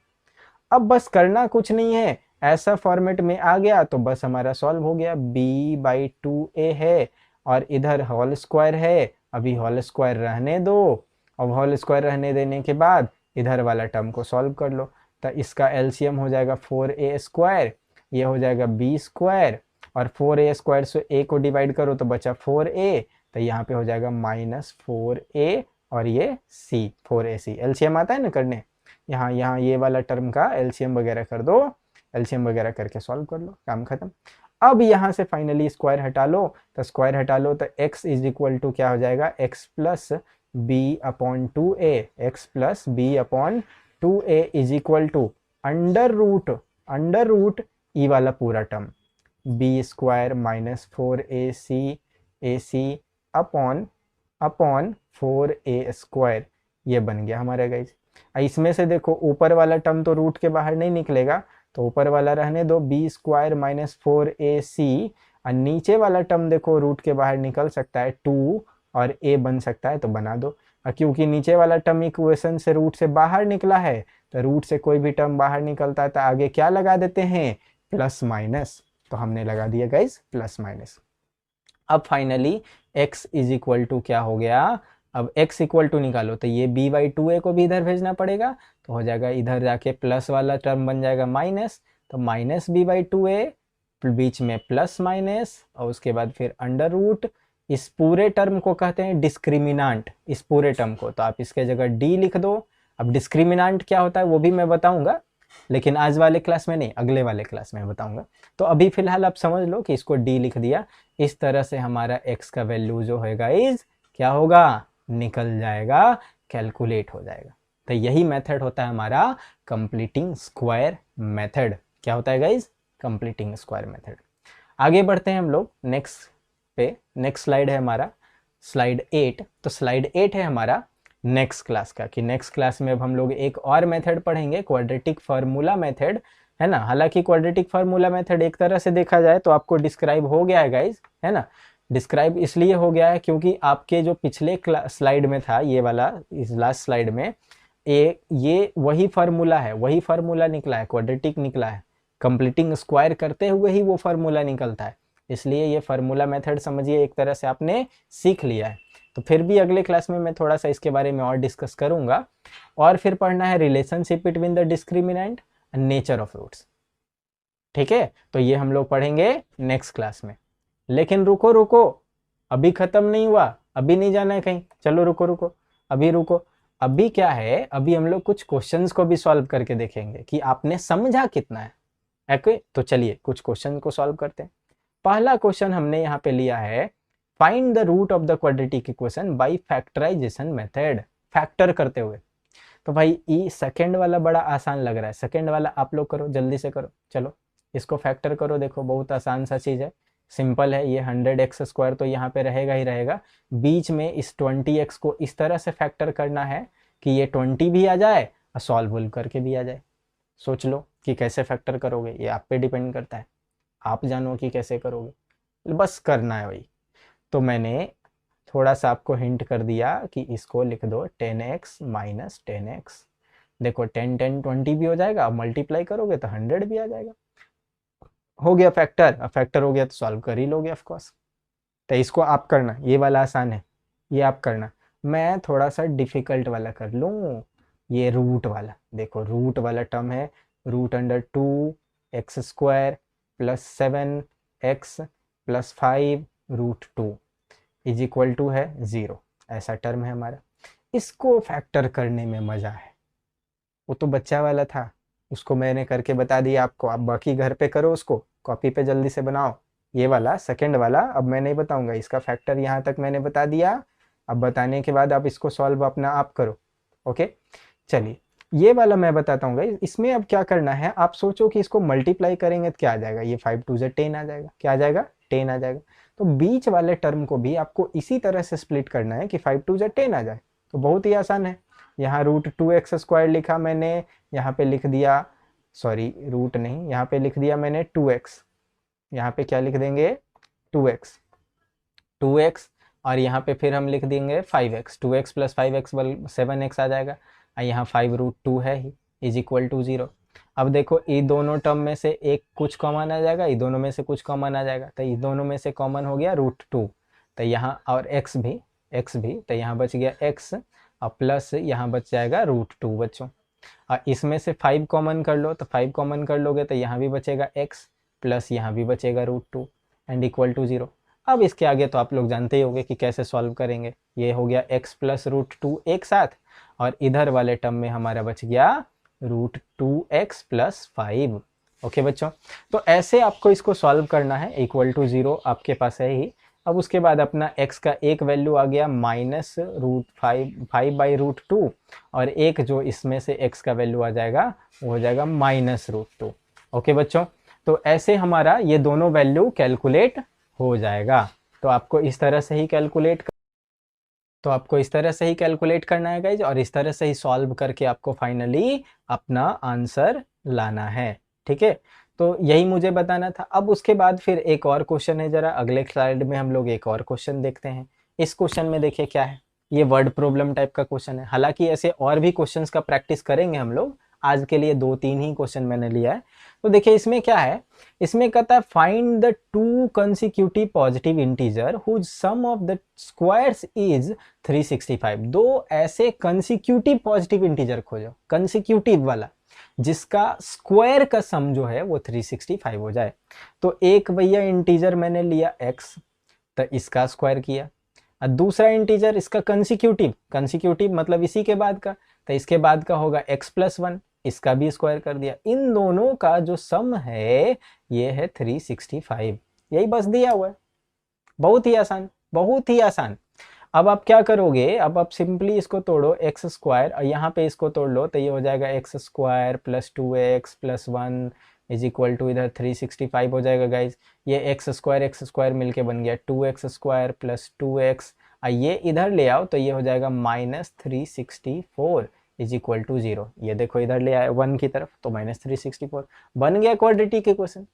अब बस करना कुछ नहीं है, ऐसा फॉर्मेट में आ गया तो बस हमारा सॉल्व हो गया। b/2a है और इधर होल स्क्वायर है, अभी होल स्क्वायर रहने दो, अब होल स्क्वायर रहने देने के बाद इधर वाला टर्म को सॉल्व कर लो। तो इसका एलसीएम हो जाएगा 4a स्क्वायर, ये हो जाएगा b स्क्वायर, और 4a स्क्वायर से a को डिवाइड करो तो बचा 4a, तो यहाँ पे हो जाएगा -4a और ये c, 4ac। एलसीएम आता है ना करने, यहाँ ये वाला टर्म का एलसीएम वगैरह कर दो, एलसीएम वगैरह करके सॉल्व कर लो, काम खत्म। अब यहाँ से फाइनली स्क्वायर हटा लो, तो स्क्वायर हटा लो तो x इज इक्वल टू क्या हो जाएगा, x plus b/2a, x plus b/2a is equal to under root ई वाला पूरा term b square minus 4ac upon 4a square, ये बन गया हमारा गाइज। इसमें से देखो ऊपर वाला टर्म तो रूट के बाहर नहीं निकलेगा, तो ऊपर वाला रहने दो b स्क्वायर माइनस 4ac, और नीचे वाला टर्म देखो रूट के बाहर निकल सकता है 2 और a बन सकता है तो बना दो। और क्योंकि नीचे वाला टर्म इक्वेशन से रूट से बाहर निकला है, तो रूट से कोई भी टर्म बाहर निकलता है तो आगे क्या लगा देते हैं, प्लस माइनस, तो हमने लगा दिया गाइज प्लस माइनस। अब finally x is equal to क्या हो गया, अब x इक्वल टू निकालो तो ये b/2a को भी इधर भेजना पड़ेगा, तो हो जाएगा इधर जाके प्लस वाला टर्म बन जाएगा माइनस, तो माइनस b/2a, बीच में प्लस माइनस, और उसके बाद फिर अंडर रूट। इस पूरे टर्म को कहते हैं डिस्क्रिमिनांट, इस पूरे टर्म को, तो आप इसके जगह d लिख दो। अब डिस्क्रिमिनांट क्या होता है वो भी मैं बताऊंगा, लेकिन आज वाले क्लास में नहीं, अगले वाले क्लास में बताऊंगा। तो अभी फिलहाल आप समझ लो कि इसको d लिख दिया। इस तरह से हमारा x का वैल्यू जो होगा इज क्या होगा, निकल जाएगा, कैलकुलेट हो जाएगा। तो यही मेथड होता है हमारा कंप्लीटिंग स्क्वायर मेथड। क्या होता है गाइज, कंप्लीटिंग स्क्वायर मेथड। आगे बढ़ते हैं हम लोग नेक्स्ट पे। नेक्स्ट स्लाइड है हमारा स्लाइड 8। तो स्लाइड 8 है हमारा नेक्स्ट क्लास का, कि नेक्स्ट क्लास में अब हम लोग एक और मेथड पढ़ेंगे, क्वाड्रेटिक फार्मूला मेथड, है ना। हालांकि क्वाड्रेटिक फार्मूला मेथड एक तरह से देखा जाए तो आपको डिस्क्राइब हो गया है गाइज, है ना। डिस्क्राइब इसलिए हो गया है क्योंकि आपके जो पिछले स्लाइड में था, ये वाला इस लास्ट स्लाइड में, ये वही फार्मूला है, वही फार्मूला निकला है, क्वाड्रेटिक निकला है। कंप्लीटिंग स्क्वायर करते हुए ही वो फार्मूला निकलता है, इसलिए ये फार्मूला मेथड समझिए एक तरह से आपने सीख लिया है। तो फिर भी अगले क्लास में मैं थोड़ा सा इसके बारे में और डिस्कस करूंगा। और फिर पढ़ना है relationship between the discriminant and nature of roots. ठीक है, तो ये हम लोग पढ़ेंगे नेक्स्ट क्लास में। लेकिन रुको रुको, अभी खत्म नहीं हुआ, अभी नहीं जाना है कहीं, चलो रुको रुको, अभी रुको। अभी क्या है, अभी हम लोग कुछ क्वेश्चंस को भी सॉल्व करके देखेंगे कि आपने समझा कितना है। ओके, तो चलिए कुछ क्वेश्चन को सॉल्व करते हैं। पहला क्वेश्चन हमने यहाँ पे लिया है, find the root of the quadratic equation by factorisation method, factor करते हुए। तो भाई ये सेकंड वाला बड़ा आसान लग रहा है, सेकंड वाला आप लोग करो, जल्दी से करो, चलो इसको फैक्टर करो। देखो बहुत आसान सा चीज़ है, सिंपल है। ये 100x² तो यहाँ पे रहेगा ही रहेगा। बीच में इस 20x को इस तरह से फैक्टर करना है कि ये 20 भी आ जाए और सॉल्व करके भी आ जाए। सोच लो कि कैसे फैक्टर करोगे, ये आप पे डिपेंड करता है, आप जानो कि कैसे करोगे, बस करना है वही। तो मैंने थोड़ा सा आपको हिंट कर दिया कि इसको लिख दो 10x माइनस 10x। देखो 10 10 20 भी हो जाएगा, अब मल्टीप्लाई करोगे तो 100 भी आ जाएगा। हो गया फैक्टर, अब फैक्टर हो गया तो सॉल्व कर ही लोगे ऑफ कोर्स। तो इसको आप करना, ये वाला आसान है, ये आप करना। मैं थोड़ा सा डिफिकल्ट वाला कर लूँ, ये रूट वाला। देखो रूट वाला टर्म है, √2x² plus 7x plus 5 √2 is equal to है 0, ऐसा टर्म है हमारा। इसको फैक्टर करने में मज़ा है। वो तो बच्चा वाला था, उसको मैंने करके बता दिया आपको, आप बाकी घर पे करो, उसको कॉपी पे जल्दी से बनाओ। ये वाला सेकंड वाला अब मैं नहीं बताऊंगा, इसका फैक्टर यहाँ तक मैंने बता दिया। अब बताने के बाद आप इसको सॉल्व अपना आप करो। ओके, चलिए ये वाला मैं बताता हूँ गाइस। इसमें अब क्या करना है, आप सोचो कि इसको मल्टीप्लाई करेंगे तो क्या आ जाएगा, ये 5 2 10 आ जाएगा। क्या आ जाएगा, 10 आ जाएगा। तो बीच वाले टर्म को भी आपको इसी तरह से स्प्लिट करना है कि 5 2 10 आ जाए। तो बहुत ही आसान है। यहाँ √2x² लिखा मैंने, यहाँ पे लिख दिया, सॉरी रूट नहीं, यहाँ पे लिख दिया मैंने 2x। यहाँ पे क्या लिख देंगे, 2x 2x, और यहाँ पे फिर हम लिख देंगे 5x। 2x plus 5x 7x आ जाएगा, और यहाँ 5 √2 है ही, इज इक्वल टू 0। अब देखो ये दोनों टर्म में से एक कुछ कॉमन आ जाएगा, ये दोनों में से कुछ कॉमन आ जाएगा, तो ये दोनों में से कॉमन हो गया √2। तो यहाँ और x भी, तो यहाँ बच गया x, और प्लस यहाँ बच जाएगा √2 बच्चों। और इसमें से 5 कॉमन कर लो, तो 5 कॉमन कर लोगे तो यहाँ भी बचेगा x, प्लस यहाँ भी बचेगा √2 एंड इक्वल टू 0। अब इसके आगे तो आप लोग जानते ही होंगे कि कैसे सॉल्व करेंगे। ये हो गया x प्लस √2 एक साथ, और इधर वाले टर्म में हमारा बच गया √2x प्लस 5। ओके बच्चों, तो ऐसे आपको इसको सॉल्व करना है। इक्वल टू 0 आपके पास है ही। अब उसके बाद अपना x का एक वैल्यू आ गया -5/√2, और एक जो इसमें से x का वैल्यू आ जाएगा वो हो जाएगा -√2। ओके बच्चों, तो ऐसे हमारा ये दोनों वैल्यू कैलकुलेट हो जाएगा। तो आपको इस तरह से ही कैलकुलेट करना है गाइज, और इस तरह से ही सॉल्व करके आपको फाइनली अपना आंसर लाना है। ठीक है, तो यही मुझे बताना था। अब उसके बाद फिर एक और क्वेश्चन है, जरा अगले स्लाइड में हम लोग एक और क्वेश्चन देखते हैं। इस क्वेश्चन में देखिए क्या है, ये वर्ड प्रॉब्लम टाइप का क्वेश्चन है। हालांकि ऐसे और भी क्वेश्चंस का प्रैक्टिस करेंगे हम लोग, आज के लिए 2-3 ही क्वेश्चन मैंने लिया है। तो देखिए इसमें क्या है, इसमें कहता है find the 2 consecutive positive integer whose sum of the squares is 365। दो ऐसे कंसेक्यूटिव पॉजिटिव इंटीजर खोजो, कंसेक्यूटिव वाला, जिसका स्क्वायर का सम जो है वो 365 हो जाए। तो एक भैया इंटीजर मैंने लिया x, तो इसका स्क्वायर किया, और दूसरा इंटीजर इसका कंसेक्यूटिव मतलब इसी के बाद का, तो इसके बाद का होगा x प्लस 1, इसका भी स्क्वायर कर दिया। इन दोनों का जो सम है ये है 365। यही बस दिया हुआ है, बहुत ही आसान, बहुत ही आसान। अब आप क्या करोगे, अब आप सिंपली इसको तोड़ो x² और यहाँ पे इसको तोड़ लो, तो ये हो जाएगा x² plus 2x plus 1 is equal to इधर 365 हो जाएगा गाइज। ये x² मिलके बन गया 2x² प्लस 2x, और ये इधर ले आओ तो ये हो जाएगा -364 इज इक्वल टू 0। ये देखो इधर ले आए 1 की तरफ, तो -364 बन गया क्वाड्रेटिक इक्वेशन।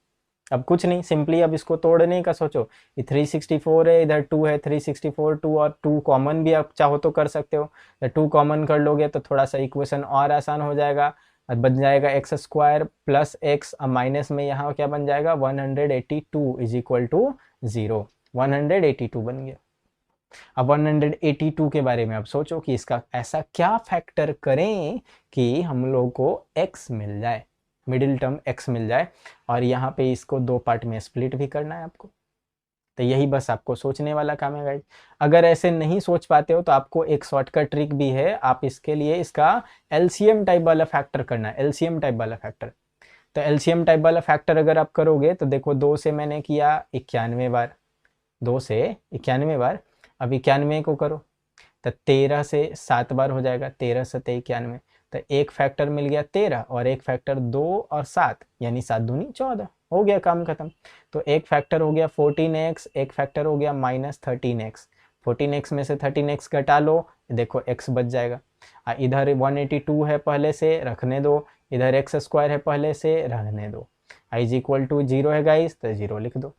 अब कुछ नहीं, सिंपली अब इसको तोड़ने का सोचो। ये 364 है, इधर 2 है, 364 2, और 2 कॉमन भी आप चाहो तो कर सकते हो। तो 2 कॉमन कर लोगे तो थोड़ा सा इक्वेशन और आसान हो जाएगा, बन जाएगा x² प्लस x, अब माइनस में यहाँ क्या बन जाएगा 182 इज इक्वल टू 0। 182 बन गया। अब 182 के बारे में अब सोचो कि इसका ऐसा क्या फैक्टर करें कि हम लोग को x मिल जाए, मिडिल टर्म x मिल जाए, और यहाँ पे इसको दो पार्ट में स्प्लिट भी करना है आपको। तो यही बस आपको सोचने वाला काम है गाइज। अगर ऐसे नहीं सोच पाते हो तो आपको एक शॉर्टकट ट्रिक भी है, आप इसके लिए इसका एलसीएम टाइप वाला फैक्टर करना है, एलसीएम टाइप वाला फैक्टर। तो एलसीएम टाइप वाला फैक्टर अगर आप करोगे तो देखो, 2 से मैंने किया 91 बार, 2 से 91 बार। अब 91 को करो तो 13 से 7 बार हो जाएगा, 13 7 91। तो एक फैक्टर मिल गया 13 और एक फैक्टर 2 और 7, यानी 7 दूनी 14, हो गया काम खत्म। तो एक फैक्टर हो गया 14x, एक फैक्टर हो गया -13x। 14x में से 13x घटा लो, देखो x बच जाएगा। इधर 182 है पहले से, रखने दो। इधर एक्स स्क्वायर है पहले से, रहने दो। i इज इक्वल टू 0 है गाइस, तो 0 लिख दो।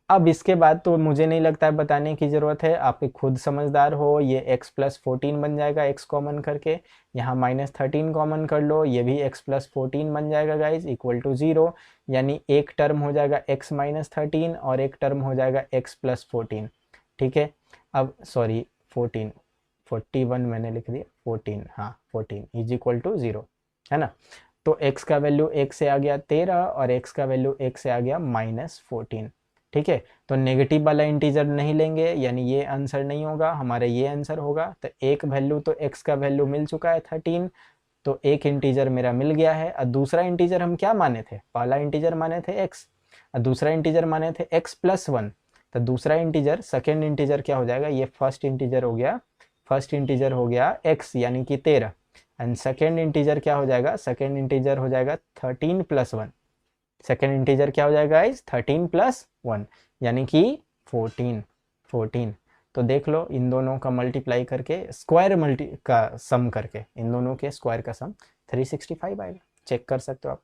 अब इसके बाद तो मुझे नहीं लगता है बताने की ज़रूरत है, आप खुद समझदार हो। ये x प्लस 14 बन जाएगा, x कॉमन करके। यहाँ -13 कॉमन कर लो, ये भी x प्लस 14 बन जाएगा गाइज, इक्वल टू 0। यानी एक टर्म हो जाएगा x माइनस 13 और एक टर्म हो जाएगा x प्लस 14। ठीक है, अब सॉरी 14, 41 मैंने लिख दिया, 14, हाँ 14 इज इक्वल टू 0, है ना। तो x का वैल्यू 1 से आ गया 13 और x का वैल्यू 1 से आ गया -14। ठीक है, तो नेगेटिव वाला इंटीजर नहीं लेंगे, यानी ये आंसर नहीं होगा हमारा, ये आंसर होगा। तो एक वैल्यू तो x का वैल्यू मिल चुका है 13, तो एक इंटीजर मेरा मिल गया है। और दूसरा इंटीजर हम क्या माने थे, पहला इंटीजर माने थे x और दूसरा इंटीजर माने थे x प्लस 1। तो दूसरा इंटीजर, सेकेंड इंटीजर क्या हो जाएगा, ये फर्स्ट इंटीजर हो गया, फर्स्ट इंटीजर हो गया x यानी कि 13, एंड सेकेंड इंटीजर क्या हो जाएगा, सेकेंड इंटीजर हो जाएगा 13 प्लस 1। सेकेंड इंटीजर क्या हो जाएगा गाइस, 13 प्लस 1 यानी कि 14। तो देख लो, इन दोनों का मल्टीप्लाई करके, स्क्वायर मल्टी का सम करके, इन दोनों के स्क्वायर का सम 365 आएगा, चेक कर सकते हो आप।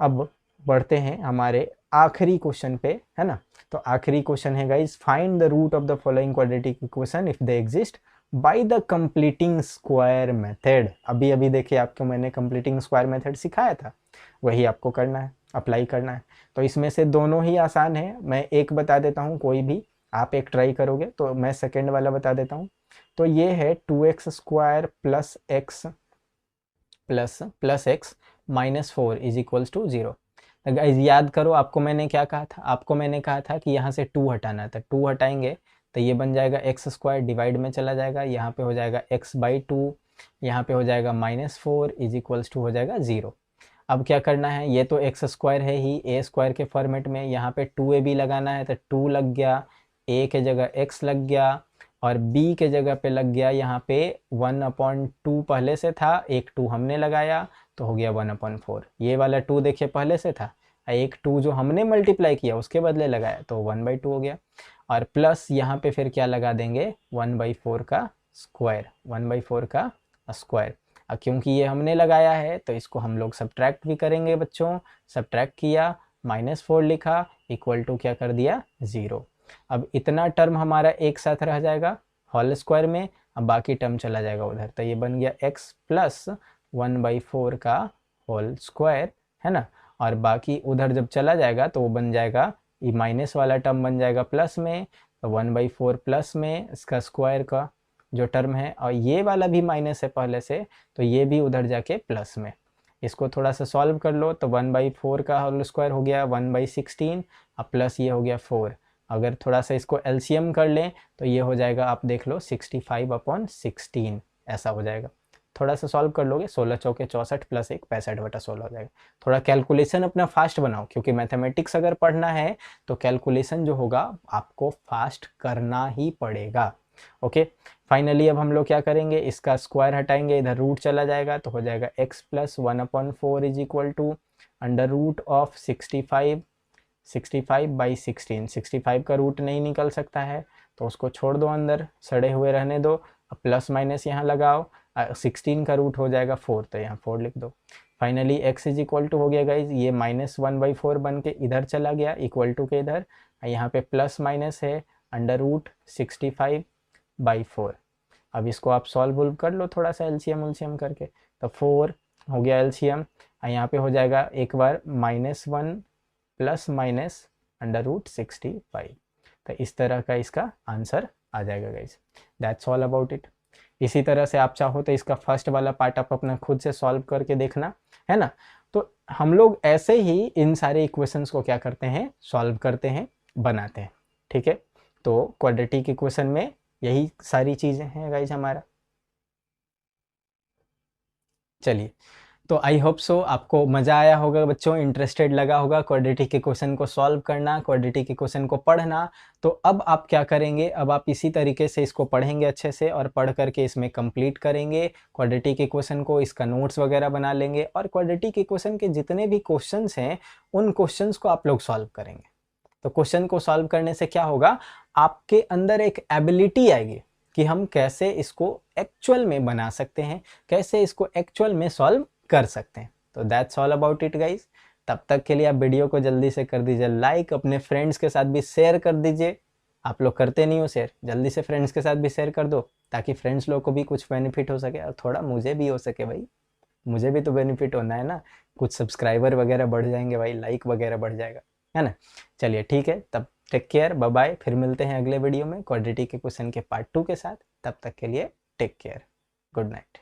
अब बढ़ते हैं हमारे आखिरी क्वेश्चन पे, है ना। तो आखिरी क्वेश्चन है guys, find the root of the following quadratic equation if they exist by the completing square method. अभी अभी देखिए, आपको मैंने कंप्लीटिंग स्क्वायर मेथड सिखाया था, वही आपको करना है, अप्लाई करना है। तो इसमें से दोनों ही आसान है, मैं एक बता देता हूँ, कोई भी आप एक ट्राई करोगे, तो मैं सेकेंड वाला बता देता हूँ। तो ये है 2x square plus x plus x minus 4 is equals to 0। Guys याद करो, आपको मैंने क्या कहा था, आपको मैंने कहा था कि यहाँ से 2 हटाना था, 2 हटाएंगे तो ये बन जाएगा एक्स स्क्वायर, डिवाइड में चला जाएगा, यहाँ पे हो जाएगा x/2, यहाँ पे हो जाएगा -4 इज इक्वल्स टू हो जाएगा 0। अब क्या करना है, ये तो एक्स स्क्वायर है ही, ए स्क्वायर के फॉर्मेट में, यहाँ पे 2a भी लगाना है, तो 2 लग गया, a के जगह x लग गया, और b के जगह पे लग गया यहाँ पे 1/2 पहले से था, एक 2 हमने लगाया तो हो गया 1/4। ये वाला 2 देखिए पहले से था, एक 2 जो हमने मल्टीप्लाई किया उसके बदले लगाया तो 1/2 हो गया, और प्लस यहाँ पे फिर क्या लगा देंगे, 1/4 का स्क्वायर, 1/4 का स्क्वायर। क्योंकि ये हमने लगाया है तो इसको हम लोग सब्ट्रैक्ट भी करेंगे बच्चों। सब्ट्रैक्ट किया, -4 लिखा, इक्वल टू क्या कर दिया, 0। अब इतना टर्म हमारा एक साथ रह जाएगा होल स्क्वायर में, अब बाकी टर्म चला जाएगा उधर, तो ये बन गया x प्लस 1/4 का होल स्क्वायर, है ना। और बाकी उधर जब चला जाएगा तो वो बन जाएगा, ये माइनस वाला टर्म बन जाएगा प्लस में, तो 1/4 प्लस में इसका स्क्वायर का जो टर्म है, और ये वाला भी माइनस है पहले से, तो ये भी उधर जाके प्लस में। इसको थोड़ा सा सॉल्व कर लो, तो 1/4 का होल स्क्वायर हो गया 1/16, और प्लस ये हो गया 4। अगर थोड़ा सा इसको एलसीएम कर लें तो ये हो जाएगा, आप देख लो 65/16 ऐसा हो जाएगा। थोड़ा सा सॉल्व कर लोगे, 16 चौके 64 प्लस 1 65/16 हो जाएगा। थोड़ा कैलकुलेशन अपना फास्ट बनाओ, क्योंकि मैथमेटिक्स अगर पढ़ना है तो कैलकुलेशन जो होगा आपको फास्ट करना ही पड़ेगा। ओके, फाइनली अब हम लोग क्या करेंगे, इसका स्क्वायर हटाएंगे, इधर रूट चला जाएगा तो हो जाएगा x plus 1/4 is equal to under root of 65/16। 65 का रूट नहीं निकल सकता है तो उसको छोड़ दो, अंदर सड़े हुए रहने दो। अब प्लस माइनस यहाँ लगाओ, 16 का रूट हो जाएगा 4, तो यहाँ 4 लिख दो। Finally x is equal to हो गया गाइज, ये -1/4 बन के इधर चला गया, इक्वल टू के इधर, यहाँ पे प्लस माइनस है, अंडर रूट 65/4। अब इसको आप सॉल्व कर लो थोड़ा सा एलसीएम उलसीएम करके, तो 4 हो गया एलसीएम, यहाँ पे हो जाएगा एक बार -1 प्लस माइनस अंडर रूट 65। तो इस तरह का इसका आंसर आ जाएगा guys. That's all about it. इसी तरह से आप चाहो तो इसका फर्स्ट वाला पार्ट आप अपना खुद से सॉल्व करके देखना, है ना। तो हम लोग ऐसे ही इन सारे इक्वेशंस को क्या करते हैं, सॉल्व करते हैं, बनाते हैं, ठीक है। तो क्वाड्रेटिक इक्वेशन में यही सारी चीज़ें हैं गाइज हमारा। चलिए, तो आई होप सो आपको मज़ा आया होगा बच्चों, इंटरेस्टेड लगा होगा क्वाड्रेटिक इक्वेशन को सॉल्व करना, क्वाड्रेटिक इक्वेशन को पढ़ना। तो अब आप क्या करेंगे, अब आप इसी तरीके से इसको पढ़ेंगे अच्छे से, और पढ़ करके इसमें कंप्लीट करेंगे क्वाड्रेटिक इक्वेशन को, इसका नोट्स वगैरह बना लेंगे, और क्वाड्रेटिक इक्वेशन के जितने भी क्वेश्चंस हैं उन क्वेश्चंस को आप लोग सॉल्व करेंगे। तो क्वेश्चन को सॉल्व करने से क्या होगा, आपके अंदर एक एबिलिटी आएगी कि हम कैसे इसको एक्चुअल में बना सकते हैं, कैसे इसको एक्चुअल में सॉल्व कर सकते हैं। तो that's all about it guys. तब तक के लिए आप वीडियो को जल्दी से कर दीजिए लाइक, अपने फ्रेंड्स के साथ भी शेयर कर दीजिए। आप लोग करते नहीं हो शेयर, जल्दी से फ्रेंड्स के साथ भी शेयर कर दो, ताकि फ्रेंड्स लोग को भी कुछ बेनिफिट हो सके और थोड़ा मुझे भी हो सके भाई, मुझे भी तो बेनिफिट होना है ना। कुछ सब्सक्राइबर वगैरह बढ़ जाएंगे भाई, लाइक वगैरह बढ़ जाएगा, है ना। चलिए ठीक है, तब टेक केयर, बाय बाय। फिर मिलते हैं अगले वीडियो में क्वाड्रेटिक इक्वेशन के पार्ट 2 के साथ। तब तक के लिए टेक केयर, गुड नाइट।